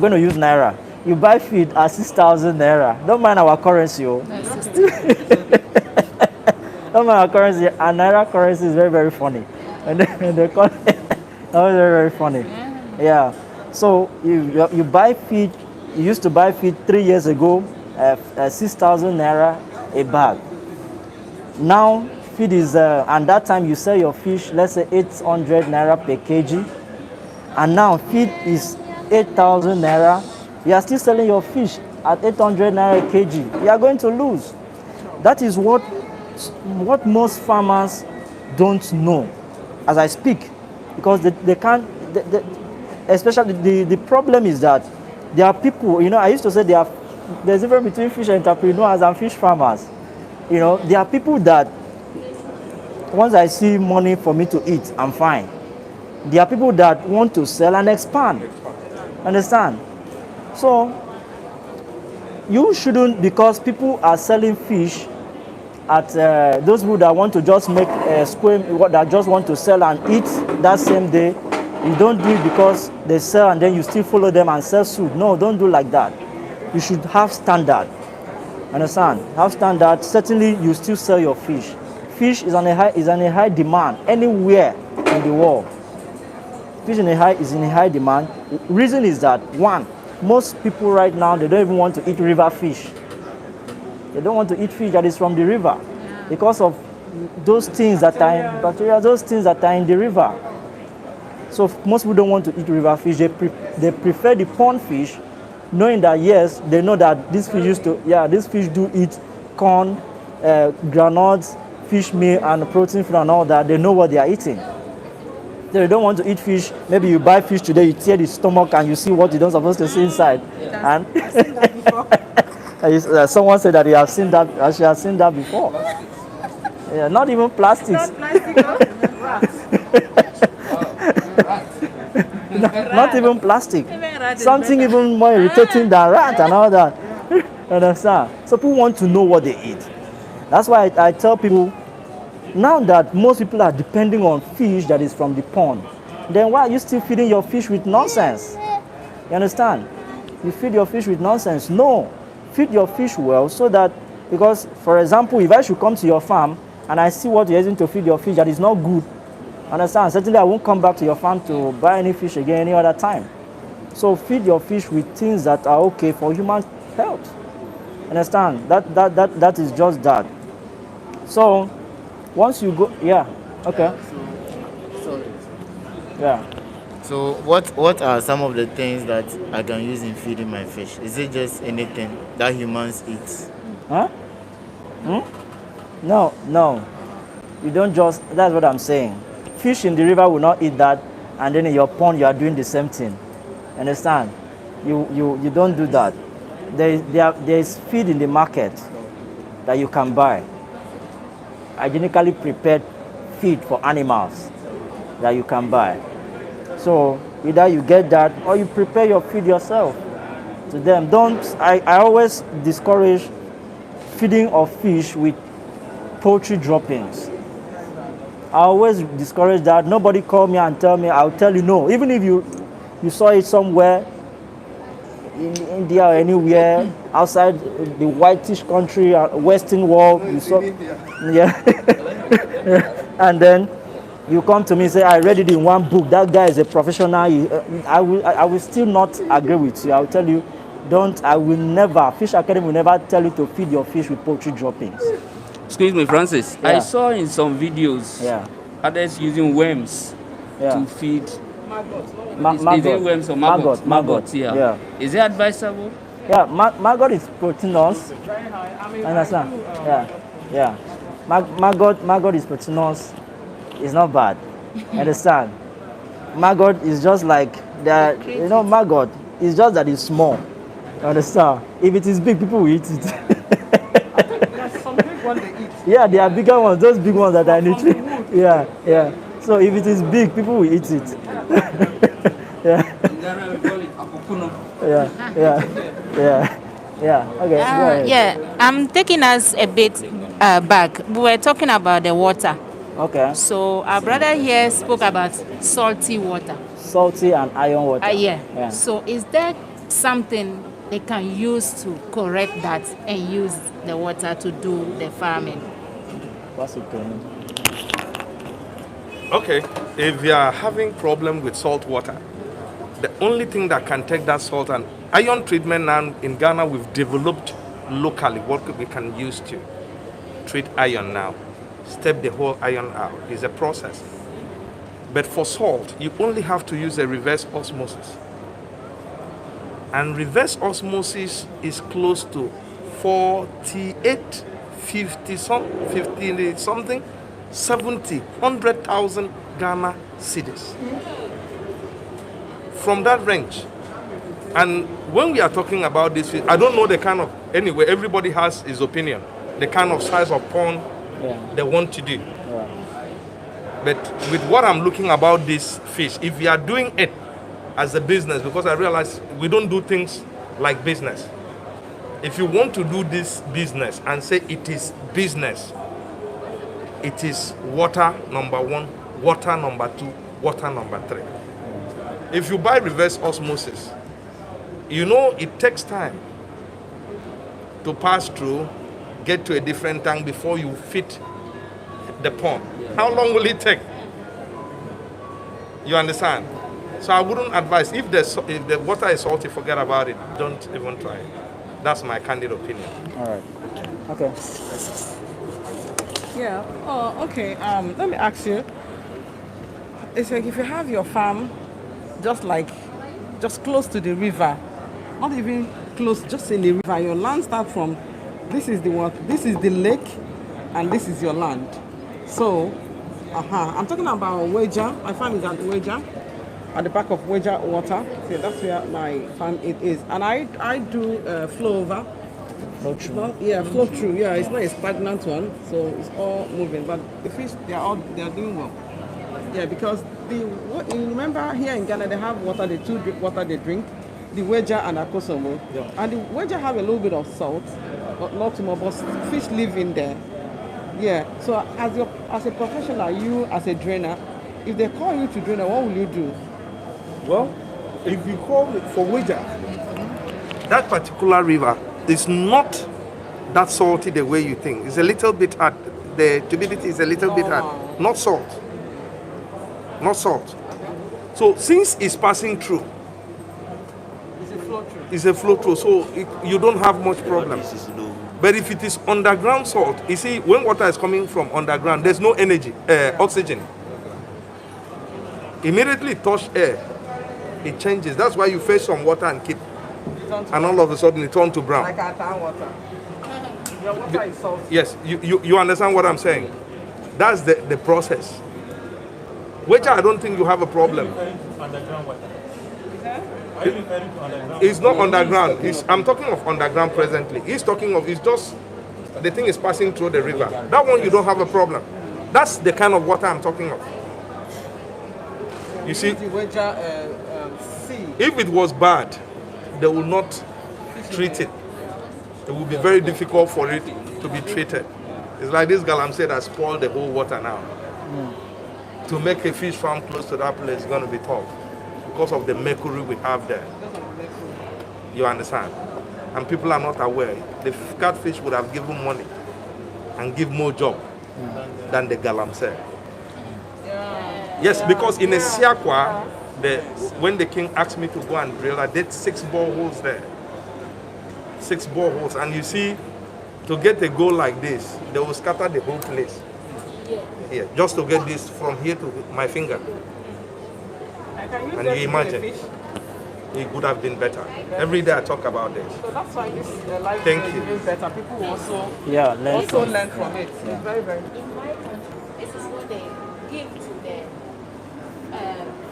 going to use Naira. You buy feed at 6,000 Naira. Don't mind our currency, oh. Don't mind our currency. And Naira currency is very, very funny. And the very, very funny. Yeah. So you buy feed. You used to buy feed 3 years ago, 6,000 Naira a bag. Now feed is, and that time you sell your fish, let's say 800 Naira per kg. And now feed is 8,000 Naira. You are still selling your fish at 800 Naira a kg. You are going to lose. That is what most farmers don't know as I speak, because they can't, especially the problem is that there are people, you know, I used to say there's a difference between fish entrepreneurs and fish farmers. You know, there are people that once I see money for me to eat, I'm fine. There are people that want to sell and expand. Understand? So you shouldn't, because people are selling fish at those people that want to just make a square, that just want to sell and eat that same day. You don't do it because they sell and then you still follow them and sell food. No, don't do like that. You should have standard. Understand? Have standard. Certainly, you still sell your fish. Fish is on a high demand anywhere in the world. Fish is in a high demand. Reason is that, one, most people right now, they don't even want to eat river fish. They don't want to eat fish that is from the river because of those things that are in bacteria, those things that are in the river. So most people don't want to eat river fish. They prefer the pond fish, knowing that yes, they know that these fish do eat corn, granules, fish meal, and protein food and all that. They know what they are eating. They don't want to eat fish. Maybe you buy fish today, you tear the stomach and you see what you don't supposed to see inside. And someone said that he has seen that. She has seen that before. Yeah, not even plastics. Not even plastic. Something even more irritating than rat and all that. Understand? So people want to know what they eat. That's why I tell people, now that most people are depending on fish that is from the pond, then why are you still feeding your fish with nonsense? You understand? You feed your fish with nonsense. No. Feed your fish well so that, because, for example, if I should come to your farm and I see what you're using to feed your fish that is not good, understand? Certainly I won't come back to your farm to buy any fish again any other time. So feed your fish with things that are okay for human health. Understand? That is just that. So once you go, yeah, okay. Sorry. Yeah. So what are some of the things that I can use in feeding my fish? Is it just anything that humans eat? Huh? No. You don't just, that's what I'm saying. Fish in the river will not eat that, and then in your pond you are doing the same thing. Understand? You don't do that. There is feed in the market that you can buy. Hygienically prepared feed for animals that you can buy. So either you get that or you prepare your feed yourself to them. I always discourage feeding of fish with poultry droppings. I always discourage that. Nobody call me and tell me, I'll tell you no. Even if you saw it somewhere in India or anywhere outside the whitish country, Western world, you saw, yeah. And then you come to me and say, I read it in one book, that guy is a professional. I will still not agree with you. I will tell you, Fish Academy will never tell you to feed your fish with poultry droppings. Excuse me, Francis. Yeah. I saw in some videos others using worms to feed. Is it worms or maggot? Maggot, yeah. Is it advisable? Yeah, maggot is proteinous. Understand? Yeah. Maggot is proteinous. It's not bad. Understand? Maggot is just like that. You know, maggot is just that it's small. Understand? If it is big, people will eat it. There's some big one they eat. Yeah, there are bigger ones. Those big ones that I need to. Yeah. So if it is big, people will eat it. Yeah. Okay. Go ahead. Yeah, I'm taking us a bit back. We were talking about the water. Okay. So our brother here spoke about salty water. Salty and iron water. Yeah. So is there something they can use to correct that and use the water to do the farming? What's it doing? Okay, if you are having problem with salt water, the only thing that can take that salt and iron treatment now in Ghana, we've developed locally what we can use to treat iron now. Step the whole iron out is a process. But for salt, you only have to use a reverse osmosis. And reverse osmosis is close to 48, 50 something, 70, 100,000 Ghana cedis. From that range. And when we are talking about this, I don't know the kind of, anyway, everybody has his opinion, the kind of size of pond they want to do. But with what I'm looking about this fish, if you are doing it as a business, because I realize we don't do things like business. If you want to do this business and say it is business, it is water number 1, water number 2, water number 3. If you buy reverse osmosis, you know it takes time to pass through, get to a different tank before you fit the pond. How long will it take? You understand? So I wouldn't advise, if the water is salty, forget about it. Don't even try it. That's my candid opinion. All right. Okay. Yeah. Oh, okay. Let me ask you. It's like if you have your farm just close to the river, not even close, just in the river, your land starts from, this is the lake, and this is your land. So, I'm talking about Weja. My farm is at Weja, at the back of Weja Water. So that's where my farm is. And I do flow over. Flow through. Yeah, flow through. Yeah, it's not a stagnant one, so it's all moving. But the fish, they are doing well. Yeah, because you remember here in Ghana they have water, the 2 drink water they drink, the Weja and Akosomo. Yeah. And the Weja have a little bit of salt, but not too much. But fish live in there. Yeah. So as a professional, you as a drainer, if they call you to drain, what will you do? Well, if you call it for Weja, that particular river is not that salty the way you think. It's a little bit hard. The turbidity is a little bit hard. Not salt. Not salt. So since it's passing through, it's a flow through, so you don't have much problem. But if it is underground salt, you see, when water is coming from underground, there's no energy, oxygen. Immediately touch air, it changes. That's why you fetch some water and keep, and all of a sudden it turns to brown. Like our town water. Your water is salty. Yes, you understand what I'm saying? That's the process. Which I don't think you have a problem. Underground water. It's not underground. I'm talking of underground presently. He's talking of, it's just, the thing is passing through the river. That one you don't have a problem. That's the kind of water I'm talking of. You see, if it was bad, they will not treat it. It will be very difficult for it to be treated. It's like this galamsey that spoiled the whole water now. To make a fish farm close to that place is going to be tough because of the mercury we have there. You understand? And people are not aware. The catfish would have given money and give more job than the galamsey. Yes, because in a Siakwa, when the king asked me to go and drill, I did 6 boreholes there. 6 boreholes. And you see, to get a goal like this, they will scatter the whole place. Here, just to get this from here to my finger. And you imagine, it would have been better. Every day I talk about this. So that's why this life Thank is you. even better. People will also learn from it. Yeah. It's very, very. In my country, this is what they give to the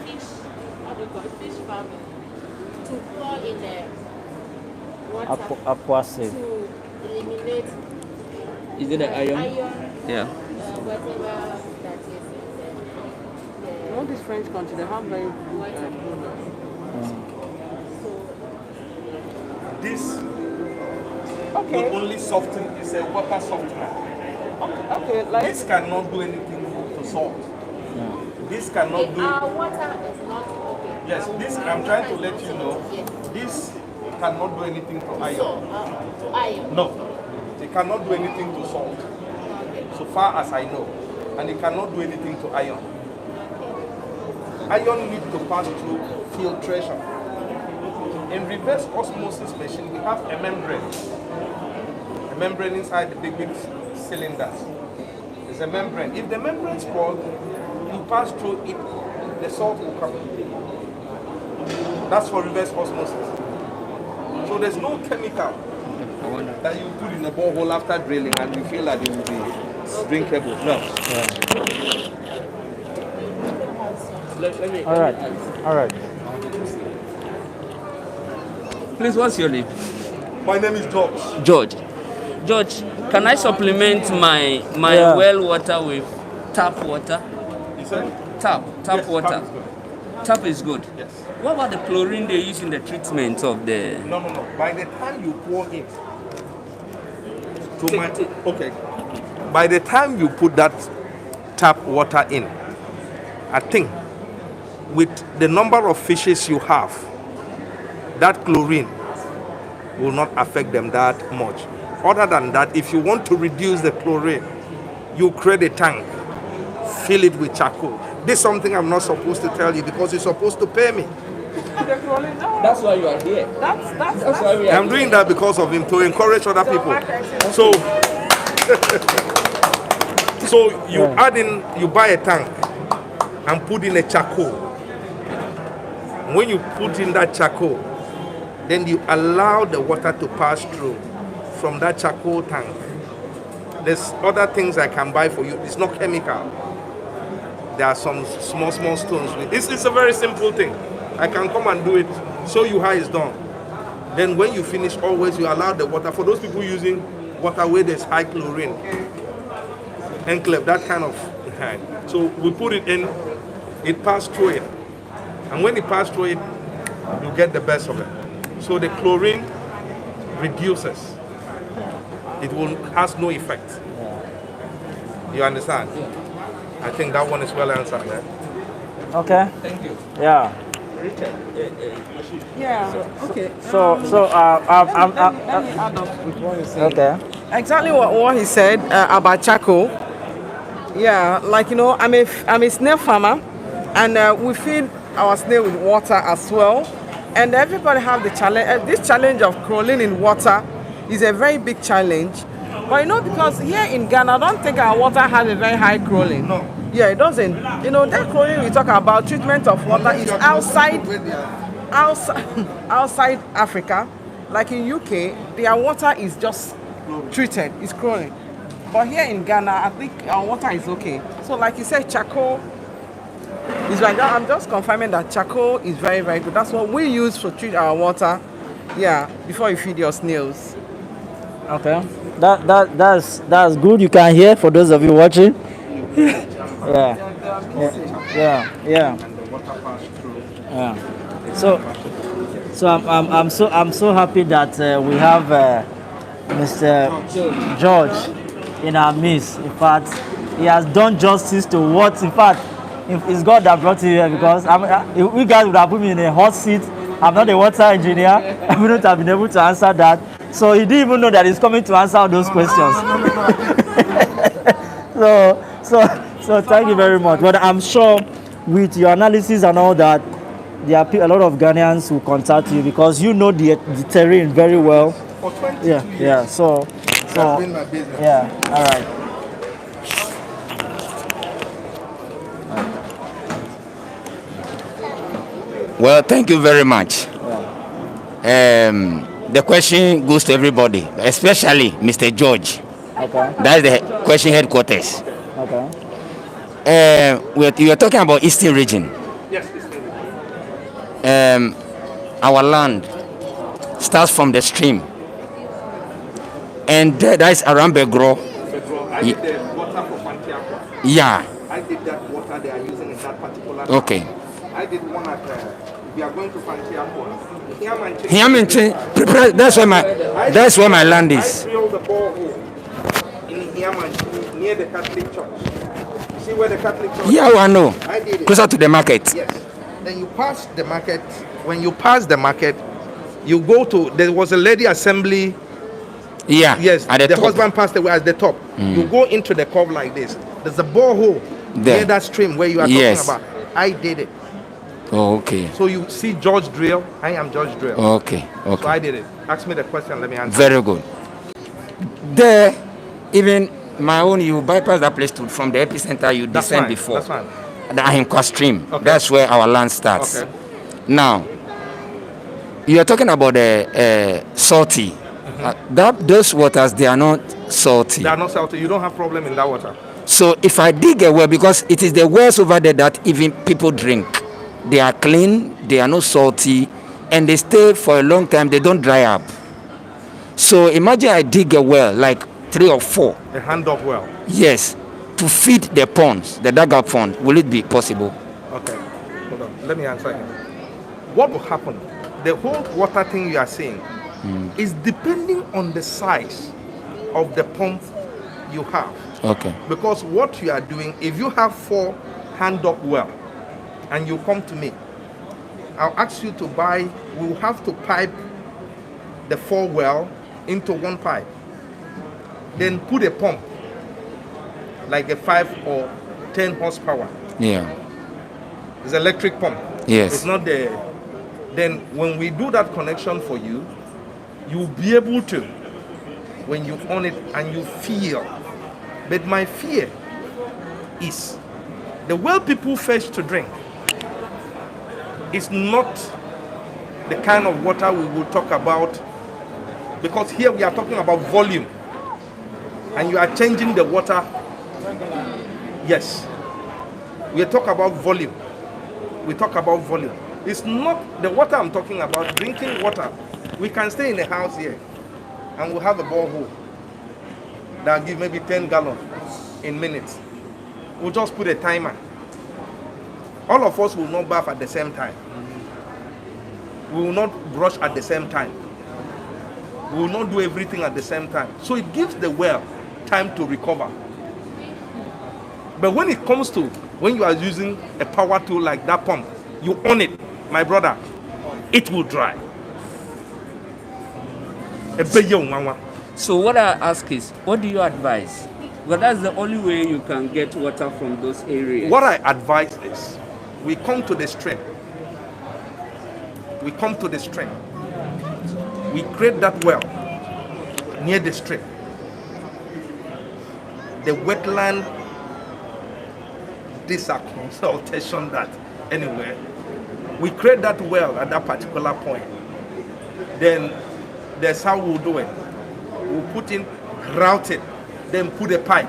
fish, what do you call it, fish farming, to pour in the water Aqua save. to eliminate Is it the iron? Yeah. Whatever that is in All these French countries, they have very good This not only soften, it's a water softener. Okay, like this cannot do anything to salt. This cannot do. Our water is not okay. Yes, this I'm trying to let you know. This cannot do anything to iron. To iron. No, it cannot do anything to salt. So far as I know, and it cannot do anything to iron. Iron needs to pass through filtration. In reverse osmosis machine, we have a membrane. A membrane inside the big cylinders. There's a membrane. If the membrane spoils, you pass through it, the salt will come. That's for reverse osmosis. So there's no chemical that you put in a borehole after drilling and you feel that it will be drinkable. No. All right. Please, what's your name? My name is George. George, can I supplement my well water with tap water? You said? Tap Yes, water. Tap is good. Yes. What about the chlorine they use in the treatment of the... No. By the time you pour it, Okay. By the time you put that tap water in, I think with the number of fishes you have, that chlorine will not affect them that much. Other than that, if you want to reduce the chlorine, you create a tank, fill it with charcoal. This is something I'm not supposed to tell you because you're supposed to pay me. That's why you are here. That's why we are I'm doing that because of him, to encourage other people. So, so you add in, you buy a tank and put in a charcoal. When you put in that charcoal, then you allow the water to pass through from that charcoal tank. There's other things I can buy for you. It's not chemical. There are some small stones. It's a very simple thing. I can come and do it, show you how it's done. Then when you finish, always you allow the water. For those people using water where there's high chlorine, enclave, that kind of kind. So we put it in, it passed through it. And when it passed through it, you get the best of it. So the chlorine reduces. It has no effect. You understand? I think that one is well answered. Okay. Thank you. Yeah. Yeah. Okay. So let me add up with what you said. Okay. Exactly what he said about charcoal. Yeah, like I'm a snail farmer, and we feed our snail with water as well. And everybody have the challenge. This challenge of crawling in water is a very big challenge. But because here in Ghana, I don't think our water has a very high crawling. No. Yeah, it doesn't. That crawling we talk about, treatment of water, is outside Africa. Like in UK, their water is just treated, it's crawling. But here in Ghana, I think our water is okay. So like you said, charcoal is right. I'm just confirming that charcoal is very, very good. That's what we use to treat our water, before you feed your snails. Okay. That's good. You can hear for those of you watching. Yeah. So I'm so happy that we have Mr. George in our midst. In fact, he has done justice to what. In fact, it's God that brought him here, because we guys would have put me in a hot seat. I'm not a water engineer. I wouldn't have been able to answer that. So he didn't even know that he's coming to answer all those questions. So thank you very much. But I'm sure with your analysis and all that, there are a lot of Ghanaians who contact you because you know the terrain very well. For 20 years. Yeah. So That's been my business. Yeah. All right. Well, thank you very much. The question goes to everybody, especially Mr. George. Okay. That's the question headquarters. Okay. You are talking about Eastern region. Yes, Eastern region. Our land starts from the stream, and that is around Begro. I did the water for Fantiaqua. Yeah. I did that water they are using in that particular. Okay. I did one at. We are going to Fantiaqua. That's where my land is. I drilled the borehole in Hiamanchi near the Catholic Church. See where the Catholic Church? Yeah, I know. I did it. Closer to the market. Yes. Then you pass the market. When you pass the market, you go to. There was a lady assembly. Yeah. Yes. At the top. Husband passed away at the top. You go into the cove like this. There's a borehole near that stream where you are talking about. I did it. Oh, okay. So you see George Drill. I am George Drill. Okay. So I did it. Ask me the question. Let me answer. Very good. There, even my own, you bypass that place from the epicenter. You descend before. That's fine. The Ahimkwa stream. Okay. That's where our land starts. Okay. Now, you are talking about the salty. Those waters, they are not salty. They are not salty. You don't have problem in that water. So if I dig a well, because it is the wells over there that even people drink. They are clean, they are not salty, and they stay for a long time, they don't dry up. So imagine I dig a well, like 3 or 4. A hand-up well? Yes, to feed the ponds, the dug-up pond. Will it be possible? Okay, hold on. Let me answer him. What will happen? The whole water thing you are saying is depending on the size of the pump you have. Okay. Because what you are doing, if you have 4 hand-dug well and you come to me, I'll ask you to buy, we'll have to pipe the 4 well into 1 pipe. Then put a pump, like a 5 or 10 horsepower. Yeah. It's an electric pump. Yes. It's not the... Then when we do that connection for you, you'll be able to, when you on it and you feel. But my fear is the well people fetch to drink is not the kind of water we will talk about, because here we are talking about volume and you are changing the water. Yes, we talk about volume. We talk about volume. It's not the water I'm talking about, drinking water. We can stay in a house here and we'll have a borehole that'll give maybe 10 gallons in minutes. We'll just put a timer. All of us will not bath at the same time. We will not brush at the same time. We will not do everything at the same time. So it gives the well time to recover. But when it comes to when you are using a power tool like that pump, you on it, my brother, it will dry. So what I ask is, what do you advise? Well, that's the only way you can get water from those areas. What I advise is, we come to the stream. We come to the stream. We create that well near the stream. The wetland, this a consultation that anyway. We create that well at that particular point. Then that's how we'll do it. We'll put in, route it, then put a pipe,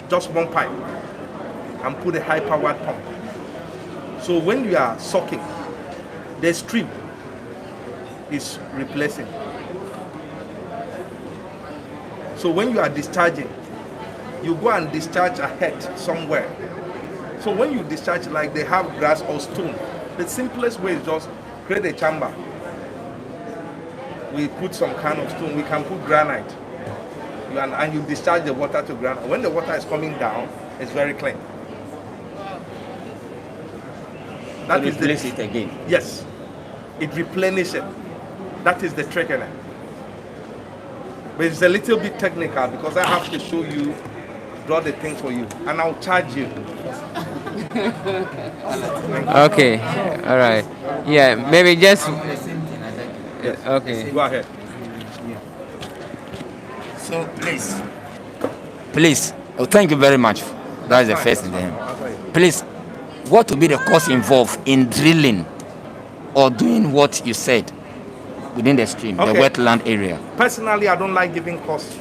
just 1 pipe, and put a high-powered pump. So when you are sucking, the stream is replacing. So when you are discharging, you go and discharge ahead somewhere. So when you discharge, like they have grass or stone, the simplest way is just create a chamber. We put some kind of stone, we can put granite. And you discharge the water to granite. When the water is coming down, it's very clean. That is replace it again. Yes. It replenishes it. That is the trick in it. But it's a little bit technical because I have to show you, draw the thing for you, and I'll charge you. Okay, all right. Yeah, maybe just... Okay. Go ahead. So please, oh, thank you very much. That is the first thing. Please, what will be the cost involved in drilling or doing what you said within the stream, the wetland area? Personally, I don't like giving costs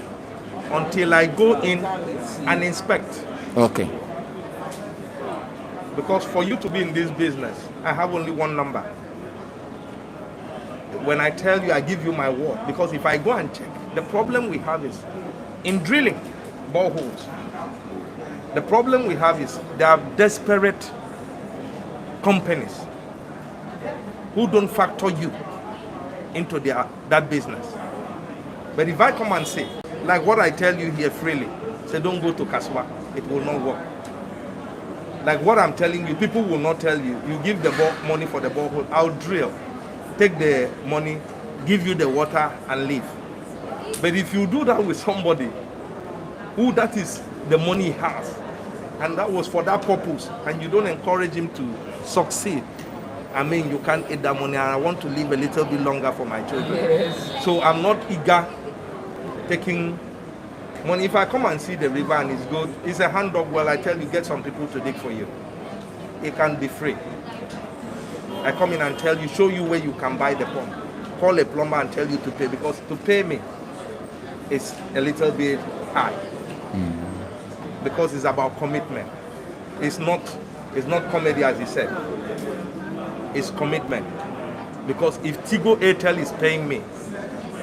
until I go in and inspect. Okay. Because for you to be in this business, I have only one number. When I tell you, I give you my word. Because if I go and check, the problem we have is in drilling boreholes. The problem we have is there are desperate companies who don't factor you into that business. But if I come and say, like what I tell you here freely, say don't go to Kaswa, it will not work. Like what I'm telling you, people will not tell you. You give the money for the borehole, I'll drill, take the money, give you the water and leave. But if you do that with somebody who that is the money he has, and that was for that purpose, and you don't encourage him to succeed, I mean, you can't eat that money, and I want to live a little bit longer for my children. Yes. So I'm not eager taking money. If I come and see the river and it's good, it's a hand-dug well, I tell you, get some people to dig for you. It can be free. I come in and tell you, show you where you can buy the pump. Call a plumber and tell you to pay, because to pay me is a little bit high. Because it's about commitment. It's not comedy as he said. It's commitment. Because if Tigo Airtel is paying me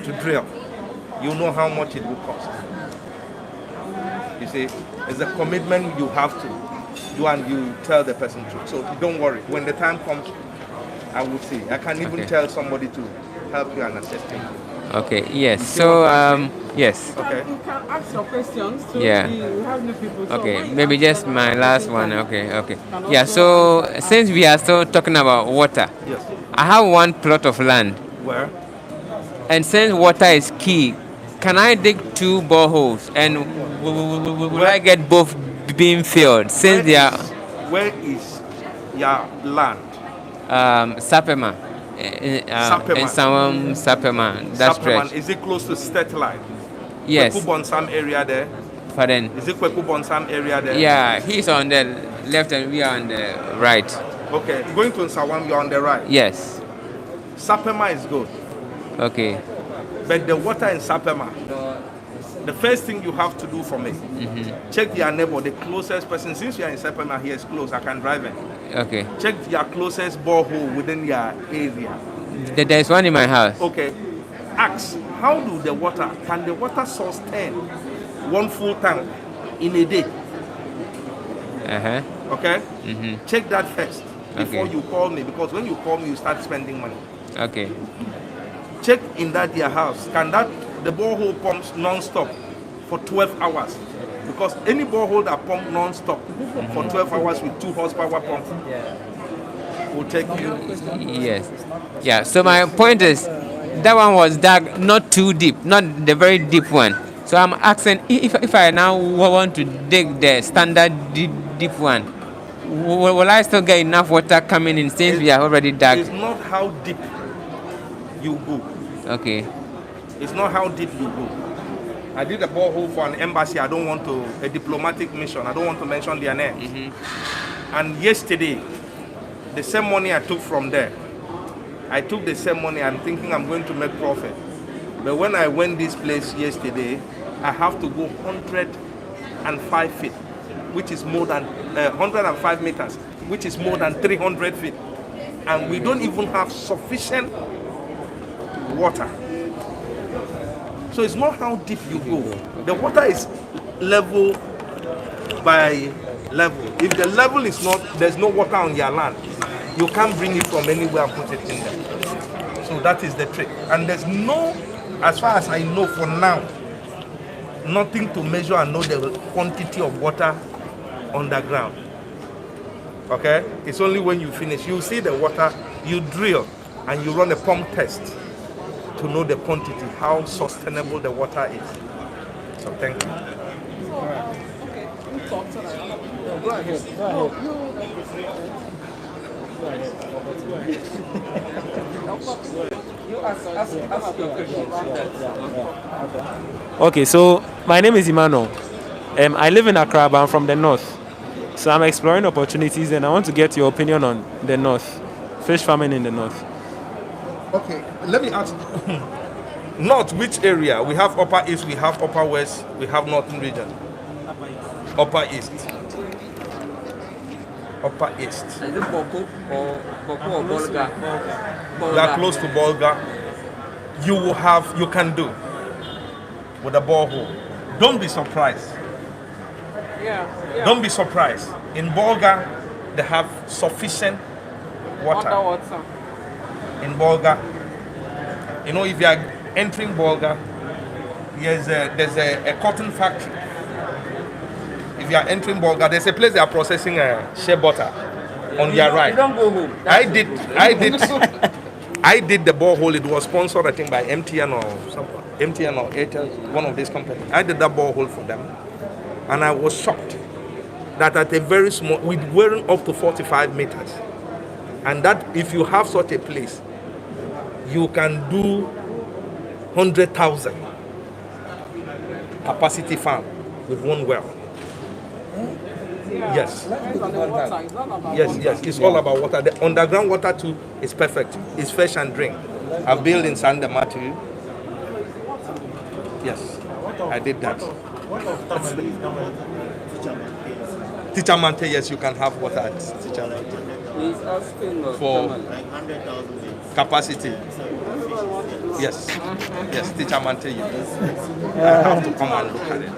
to drill, you know how much it will cost. You see, it's a commitment you have to do, and you tell the person truth. So don't worry. When the time comes, I will see. I can even tell somebody to help you and assist you. Okay. Yes. So yes. Okay. You can ask your questions. So Yeah. we have new people. So Okay, when you maybe ask just them, my the last person one. can- Okay, okay. can Yeah, also so answer. since we are still talking about water, Yes. I have one plot of land. Where? And since water is key, can I dig 2 boreholes? And will I get both being filled since they are Where is your land? Sapema? Sapema. In some Sapema, that Sapperman, stretch. is it close to state line? Yes. Kwekubonsam area there. Pardon? Is it Kwekubonsam area there? Yeah, he's on the left and we are on the right. Okay, going to Nsawam, you're on the right. Yes. Sapema is good. Okay. But the water in Sapema, the first thing you have to do for me, check your neighbor, the closest person. Since you are in Sapema, here is close, I can drive in. Okay. Check your closest borehole within your area. There's one in my house. Okay. Ask, how do the water, can the water sustain one full tank in a day? Uh-huh. Okay? Check that first before Okay. you call me, because when you call me, you start spending money. Okay. Check in that your house. Can the borehole pumps non-stop for 12 hours? Because any borehole that pump non-stop for 12 hours with 2 horsepower pump will take you. Yes. Yeah. So my point is, that one was dug not too deep, not the very deep one. So I'm asking if I now want to dig the standard deep one, will I still get enough water coming in since we are already dug? It's not how deep you go. Okay. It's not how deep you go. I did a borehole for an embassy. I don't want to, a diplomatic mission. I don't want to mention their name. And yesterday, the same money I took from there, I took the same money. I'm thinking I'm going to make profit. But when I went this place yesterday, I have to go 105 feet, which is more than 105 meters, which is more than 300 feet. And we don't even have sufficient water. So it's not how deep you go. The water is level by level. If the level is not, there's no water on your land, you can't bring it from anywhere and put it in there. So that is the trick. And there's no, as far as I know for now, nothing to measure and know the quantity of water underground. Okay? It's only when you finish, you see the water, you drill and you run a pump test to know the quantity, how sustainable the water is. So thank you. Okay, you talk to them. Go ahead. Go You ask your question. Okay, so my name is Emmanuel. I live in Accra, but I'm from the north. So I'm exploring opportunities and I want to get your opinion on the north, fish farming in the north. Okay, let me ask. North, which area? We have Upper East, we have Upper West, we have Northern region. Upper East. Upper East. Is it Boko or Bolga? We are close to Bolga. You can do with a borehole. Don't be surprised. Yeah. Don't be surprised. In Bolga, they have sufficient water. Underwater. In Bolga, you know, if you are entering Bolga, there's a cotton factory. If you are entering Bolga, there's a place they are processing shea butter on your right. You don't go home. I did the borehole. It was sponsored, I think, by MTN or Airtel, one of these companies. I did that borehole for them, and I was shocked that at a very small, we weren't up to 45 meters, and that if you have such a place, you can do 100,000 capacity farm with one well. Yes. Yes, it's all about water. The underground water too is perfect. It's fresh and drink. I've built in San Matthew. Yes, I did that. Teacher Mante, yes, you can have water at Teacher Mante. He's asking For capacity. Yes, Teacher Mante, yes. I have to come and look at it.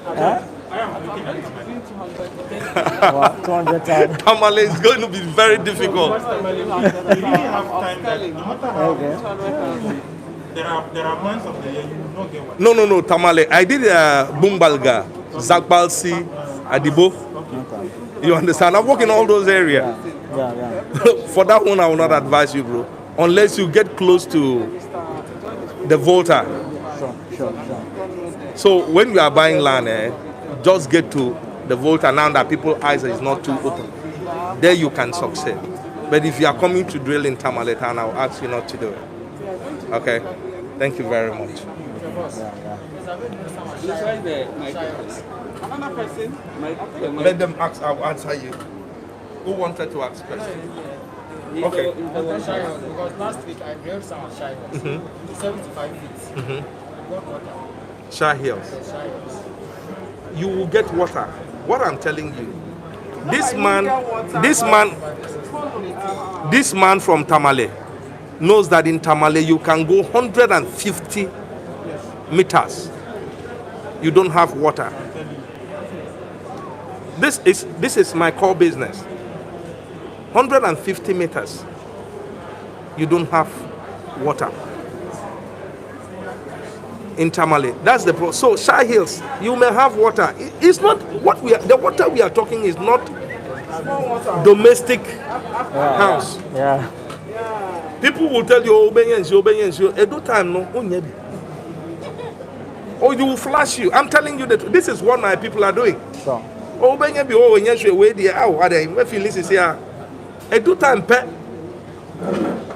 Huh? 200,000. Tamale is going to be very difficult. Okay. There are months of the year you will not get water. No, Tamale. I did Bumbalga, Zakbalsi, Adibo. You understand? I work in all those areas. Yeah. For that one, I will not advise you, bro. Unless you get close to the Volta. Sure. So when you are buying land, just get to the Volta now that people's eyes is not too open. There you can succeed. But if you are coming to drill in Tamale Town, I'll ask you not to do it. Okay? Thank you very much. Another person. Let them ask, I'll answer you. Who wanted to ask first? Okay. Because last week I drilled some shy hills, 75 feet. Got water. Shy Hills. You will get water. What I'm telling you, this man from Tamale knows that in Tamale you can go 150 meters. You don't have water. This is my core business. 150 meters. You don't have water. In Tamale, that's the problem. So Shy Hills, you may have water. It's not what the water we are talking is not domestic house. Yeah. People will tell you, obedience. At that time, no, or you will flash you. I'm telling you that this is what my people are doing. So. Obedience, at that time,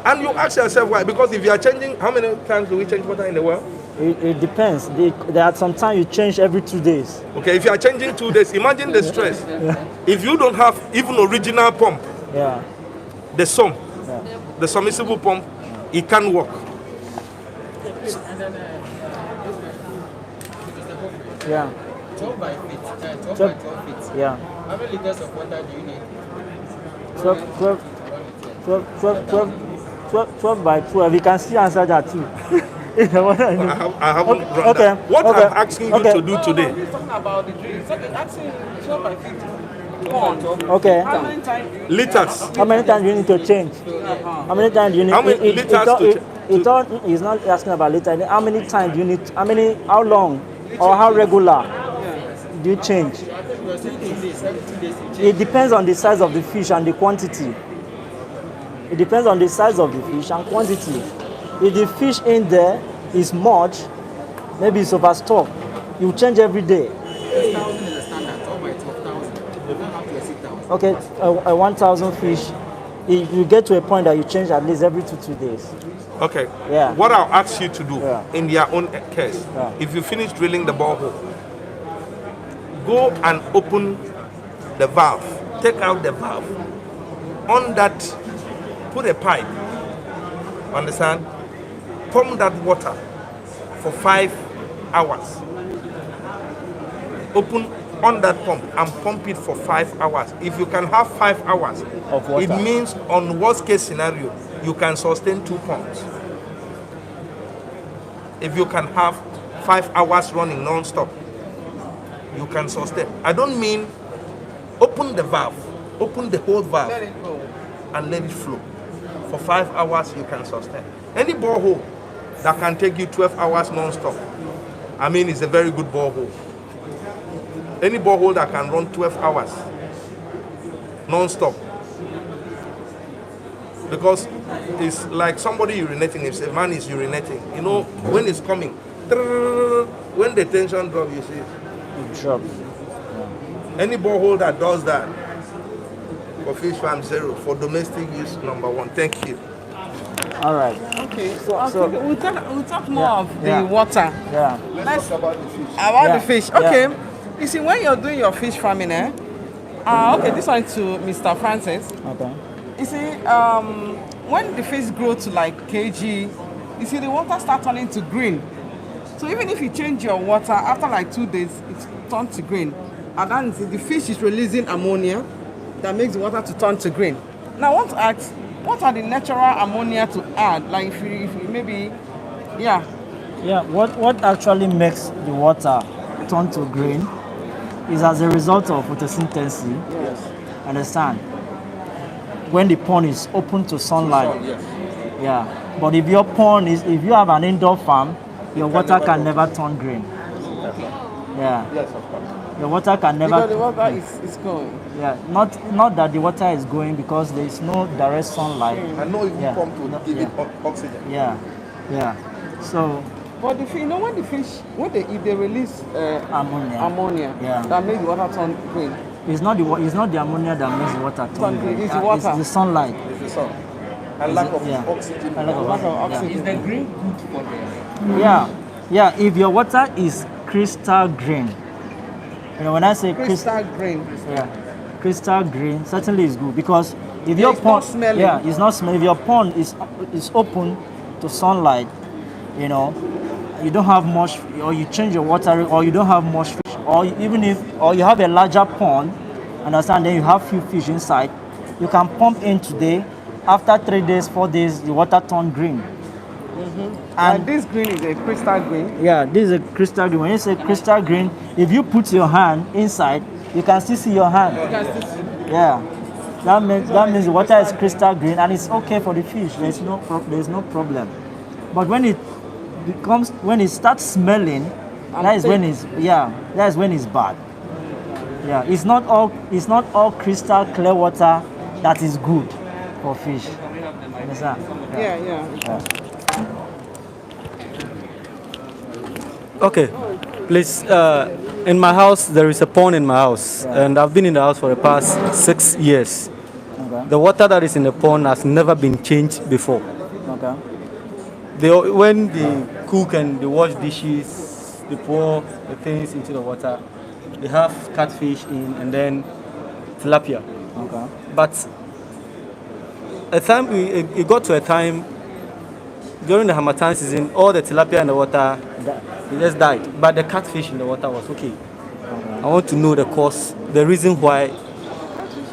and you ask yourself why? Because if you are changing, how many times do we change water in the world? It depends. There are sometimes you change every 2 days. Okay, if you are changing 2 days, imagine the stress. Yeah. If you don't have even original pump, the submersible pump, it can't work. Yeah. 12 by feet. 12 by 12 feet. Yeah. How many liters of water do you need? 12 by 12. You can still answer that too. I haven't run that. What I'm asking you to do today. He's talking about the drill. He's asking 12 by 50. Okay. How many times? Liters. How many times do you need to change? How many times do you need? How many liters He's not asking about liters. How many times do you need? How long or how regular do you change? It depends on the size of the fish and the quantity. It depends on the size of the fish and quantity. If the fish in there is much, maybe it's overstocked, you change every day. 6,000 is the standard, 12 by 12,000. You don't have to exceed 1,000. Okay, a 1,000 fish, you get to a point that you change at least every 2 days. Okay. Yeah. What I'll ask you to do in your own case, if you finish drilling the borehole, go and open the valve. Take out the valve. On that, put a pipe. Understand? Pump that water for 5 hours. Open on that pump and pump it for 5 hours. If you can have 5 hours of water, it means on worst case scenario, you can sustain 2 pumps. If you can have 5 hours running non-stop, you can sustain. I don't mean open the valve, open the whole valve and let it flow. For 5 hours, you can sustain. Any borehole that can take you 12 hours non-stop, I mean, it's a very good borehole. Any borehole that can run 12 hours non-stop, because it's like somebody urinating. If a man is urinating, you know, when it's coming, when the tension drops, you see it drops. Any borehole that does that, for fish farm 0, for domestic use number 1. Thank you. All right. Okay, so we'll talk more of the water. Yeah. Let's talk about the fish. About the fish. Okay. You see, when you're doing your fish farming, okay, this one to Mr. Francis. Okay. You see, when the fish grow to like kg, you see the water start turning to green. So even if you change your water after like 2 days, it turns to green. And then the fish is releasing ammonia that makes the water to turn to green. Now I want to ask, what are the natural ammonia to add? Like if you maybe, Yeah, what actually makes the water turn to green is as a result of photosynthesis. Yes. Understand? When the pond is open to sunlight. Yes. Yeah. But if your pond is, if you have an indoor farm, your water can never turn green. Yeah. Yes, of course. The water can never. Because the water is going. Yeah, not that the water is going because there is no direct sunlight. And no even pump to give it oxygen. Yeah, yeah. So. But the fish, when the fish, if they release ammonia, yeah, that makes the water turn green. It's not the ammonia that makes the water turn green. It's the water. It's the sunlight. It's the sun. And lack of oxygen. Lack of oxygen. Is the green good for them? Yeah. If your water is crystal green, you know, when I say crystal green, crystal green certainly is good because if your pond, it's not smelling. If your pond is open to sunlight, you know, you don't have much, or you change your water, or you don't have much fish, or you have a larger pond, understand? Then you have few fish inside. You can pump in today. After 3 days, 4 days, the water turn green. Mm-hmm. And this green is a crystal green. Yeah, this is a crystal green. When you say crystal green, if you put your hand inside, you can still see your hand. You can still see. Yeah, that means the water is crystal green and it's okay for the fish. There's no problem. But when it starts smelling, that is when it's bad. Yeah, it's not all crystal clear water that is good for fish. Understand? Yeah. Okay, please. In my house, there is a pond in my house, and I've been in the house for the past 6 years. Okay. The water that is in the pond has never been changed before. Okay. When they cook and they wash dishes, they pour the things into the water. They have catfish in and then tilapia. Okay. But it got to a time during the Harmattan season, all the tilapia in the water, it just died. But the catfish in the water was okay. I want to know the cause, the reason why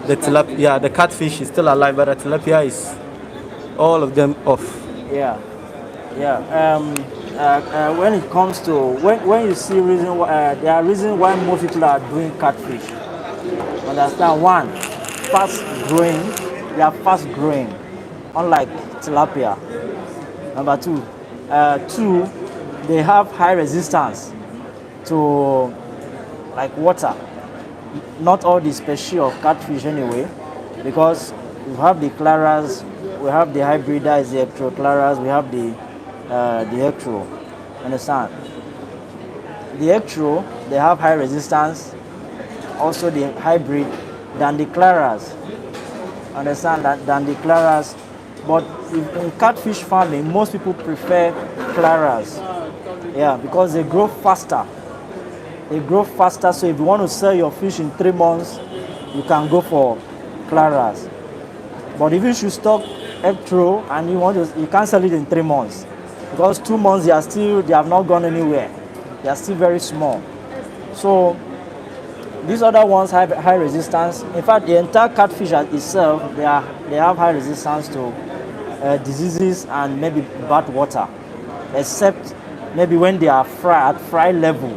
the catfish is still alive, but the tilapia is all of them off. Yeah. When it comes to when you see there are reasons why most people are doing catfish. Understand? One, they are fast growing, unlike tilapia. Number two, they have high resistance to like water. Not all the species of catfish anyway, because we have the claras, we have the hybrid, that is the ectro-claras, we have the ectro. Understand? The ectro, they have high resistance, also the hybrid than the claras. Understand that than the claras, but in catfish farming, most people prefer claras. Yeah, because they grow faster. So if you want to sell your fish in 3 months, you can go for claras. But if you should stock ectro and you can't sell it in 3 months, because 2 months they have not gone anywhere. They are still very small. So these other ones have high resistance. In fact, the entire catfish itself, they have high resistance to diseases and maybe bad water, except maybe when they are at fry level.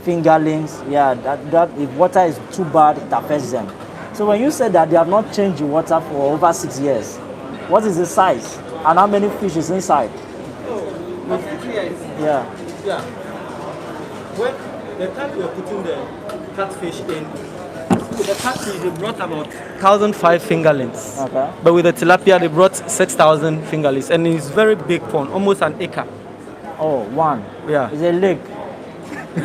Fingerlings, that if water is too bad, it affects them. So when you say that they have not changed the water for over 6 years, what is the size and how many fish is inside? Yeah. When the time we were putting the catfish in, the catfish they brought about 1,005 fingerlings. Okay. But with the tilapia they brought 6,000 fingerlings, and it's very big pond, almost an acre. Oh, one. Yeah. It's a lake. He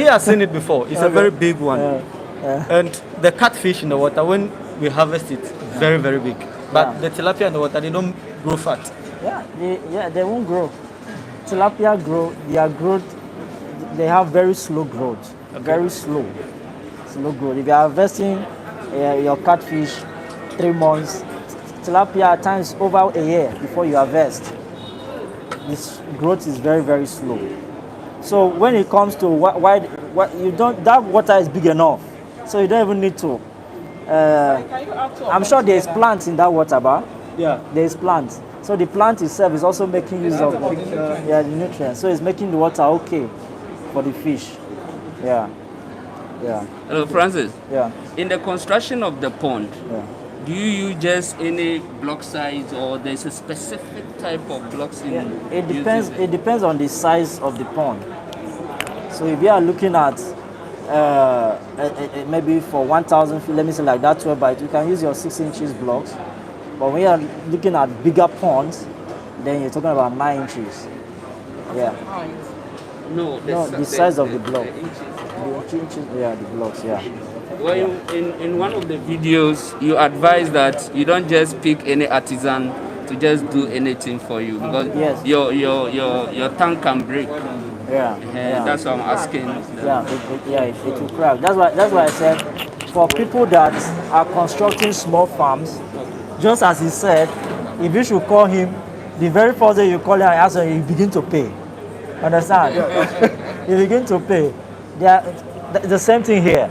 has seen it before. It's a very big one. And the catfish in the water, when we harvest it, very, very big. But the tilapia in the water, they don't grow fat. They won't grow. Tilapia grow, they have very slow growth. Okay. Very slow growth. If you are harvesting your catfish 3 months, tilapia at times over a year before you harvest. This growth is very, very slow. So when it comes to that water is big enough, so you don't even need to. I'm sure there is plants in that water, but there is plants. So the plant itself is also making use of the nutrients. So it's making the water okay for the fish. Yeah. Hello, Francis. Yeah. In the construction of the pond, do you use just any block size, or there's a specific type of blocks in? It depends. It depends on the size of the pond. So if you are looking at maybe for 1,000 feet, let me say like that 12 by 2, you can use your 6 inches blocks. But when you are looking at bigger ponds, then you're talking about 9 inches. Yeah. No, the size of the block. The inches, yeah, the blocks, yeah. Well, in one of the videos, you advise that you don't just pick any artisan to just do anything for you, because your tank can break. Yeah. That's why I'm asking. It will crack. That's why I said, for people that are constructing small farms, just as he said, if you should call him, the very first day you call him and ask him, you begin to pay. Understand? You begin to pay. The same thing here.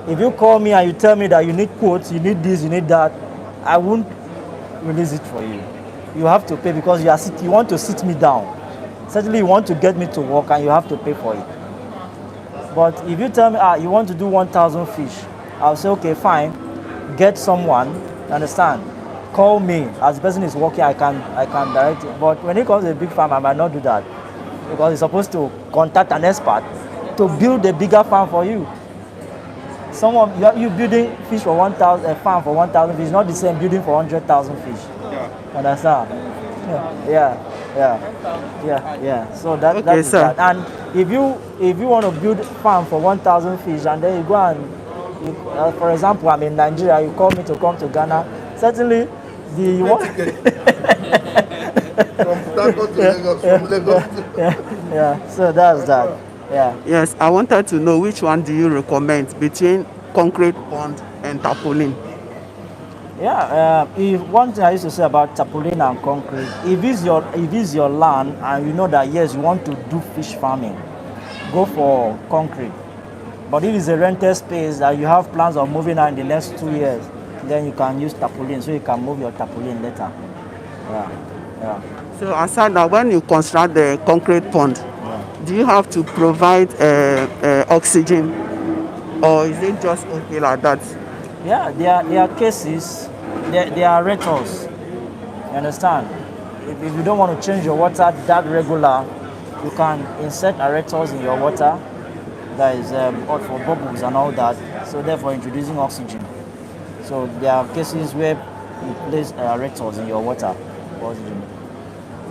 If you call me and you tell me that you need quotes, you need this, you need that, I won't release it for you. You have to pay because you want to sit me down. Certainly you want to get me to work and you have to pay for it. But if you tell me you want to do 1,000 fish, I'll say, okay, fine, get someone, understand? Call me. As the person is working, I can direct it. But when it comes to a big farm, I might not do that, because you're supposed to contact an expert to build a bigger farm for you. You building fish for 1,000, a farm for 1,000 fish, not the same building for 100,000 fish. Understand? Yeah. So that is that. And if you want to build a farm for 1,000 fish, and then you go and, for example, I'm in Nigeria, you call me to come to Ghana, certainly you want. From Lagos. Yeah. So that's that. Yeah. Yes, I wanted to know which one do you recommend between concrete pond and tarpaulin? Yeah, one thing I used to say about tarpaulin and concrete, if it's your land and you know that yes, you want to do fish farming, go for concrete. But if it's a rented space that you have plans of moving out in the next 2 years, then you can use tarpaulin, so you can move your tarpaulin later. Yeah. So aside that, when you construct the concrete pond, do you have to provide oxygen, or is it just okay like that? Yeah, there are cases, there are rentals. You understand? If you don't want to change your water that regular, you can insert aerators in your water that is out for bubbles and all that. So therefore introducing oxygen. So there are cases where you place aerators in your water for oxygen.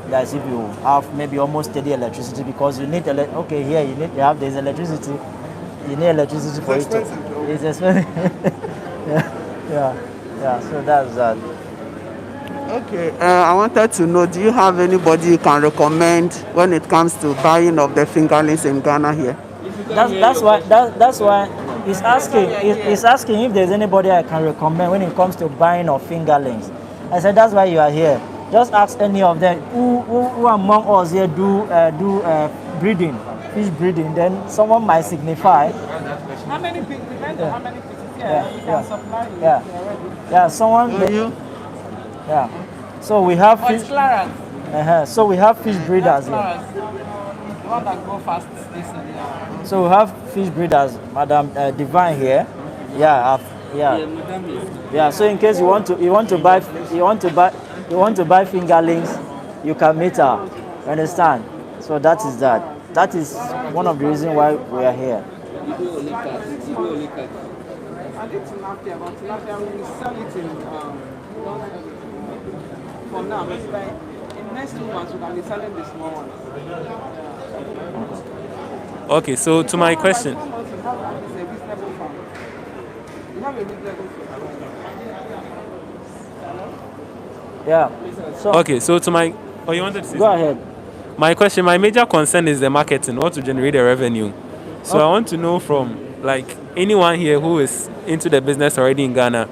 That's if you have maybe almost steady electricity, because you need there's electricity. You need electricity for it. It's expensive. Yeah. So that's that. Okay. I wanted to know, do you have anybody you can recommend when it comes to buying of the fingerlings in Ghana here? That's why he's asking if there's anybody I can recommend when it comes to buying of fingerlings. I said that's why you are here. Just ask any of them who among us here do breeding, fish breeding. Then someone might signify. How many fish? Depends on how many fish. Can supply you. Yeah. Someone. Yeah. So we have fish. So we have fish breeders here. The one that go fast. So we have fish breeders, Madam Divine here. Yeah. So in case you want to buy fingerlings, you can meet her. Understand? So that is that. That is one of the reasons why we are here. I did tilapia, but tilapia we sell it in for now. It's like in next 2 months we can be selling the small ones. Okay, so to my question. Yeah. So to my. Oh, you wanted to say? Go ahead. My question, my major concern is the marketing, what to generate the revenue. So I want to know from anyone here who is into the business already in Ghana,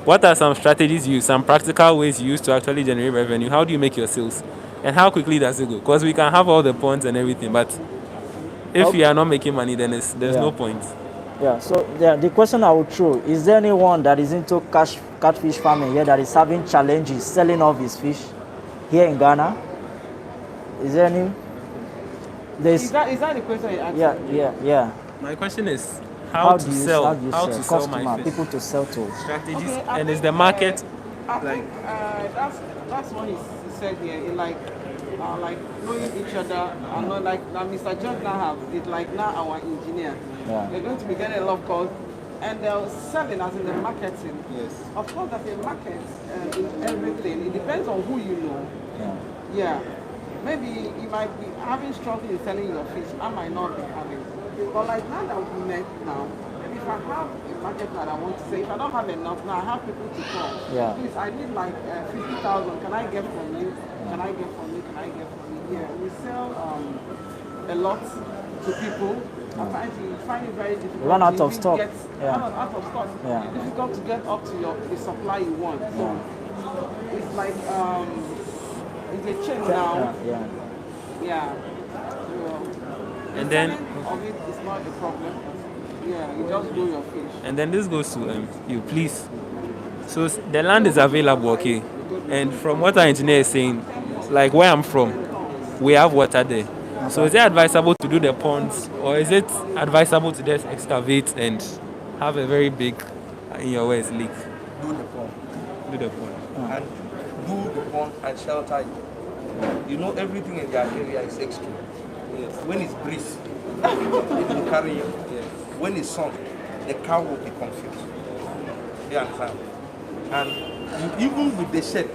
what are some strategies you use, some practical ways you use to actually generate revenue? How do you make your sales? And how quickly does it go? Because we can have all the points and everything, but if we are not making money, then there's no point. Yeah, so the question I would throw, is there anyone that is into catfish farming here that is having challenges selling off his fish here in Ghana? Is there any? Is that the question you asked? Yeah. My question is, how to do you sell, how do you how sell? to sell my Customer, fish. people to sell to. Strategies, Okay, and it's the market. I think that's what he said here. It like knowing each other. I know like now Mr. George now have it like now our engineer. Yeah. They're going to be getting a lot of calls, and they're selling as in the marketing. Yes. Of course, there's a market in everything. It depends on who you know. Yeah. Yeah. Maybe you might be having struggle in selling your fish. I might not be having. But like now that we met now, if I have a market that I want to say, if I don't have enough now, I have people to call. Yeah. Please, I need like 50,000. Can I get from you? Can I get from you? Can I get from you? Yeah, we sell a lot to people. Sometimes you find it very difficult. Run out to of even stock. Get, Yeah. Run out of stock. Yeah. It's difficult to get up to the supply you want. So it's like it's a chain now. Yeah. Yeah. And then of it is not a problem. Yeah, you just grow your fish. And then this goes to you, please. So the land is available, okay? And from what our engineer is saying, like where I'm from, we have water there. So is it advisable to do the ponds, or is it advisable to just excavate and have a very big, in your words, leak? Do the pond. Do the pond. And do the pond and shelter it. You know everything in that area is extreme. Yes. When it's breeze, it will carry you. Yes. When it's sun, the cow will be confused. You understand? And even with the shed,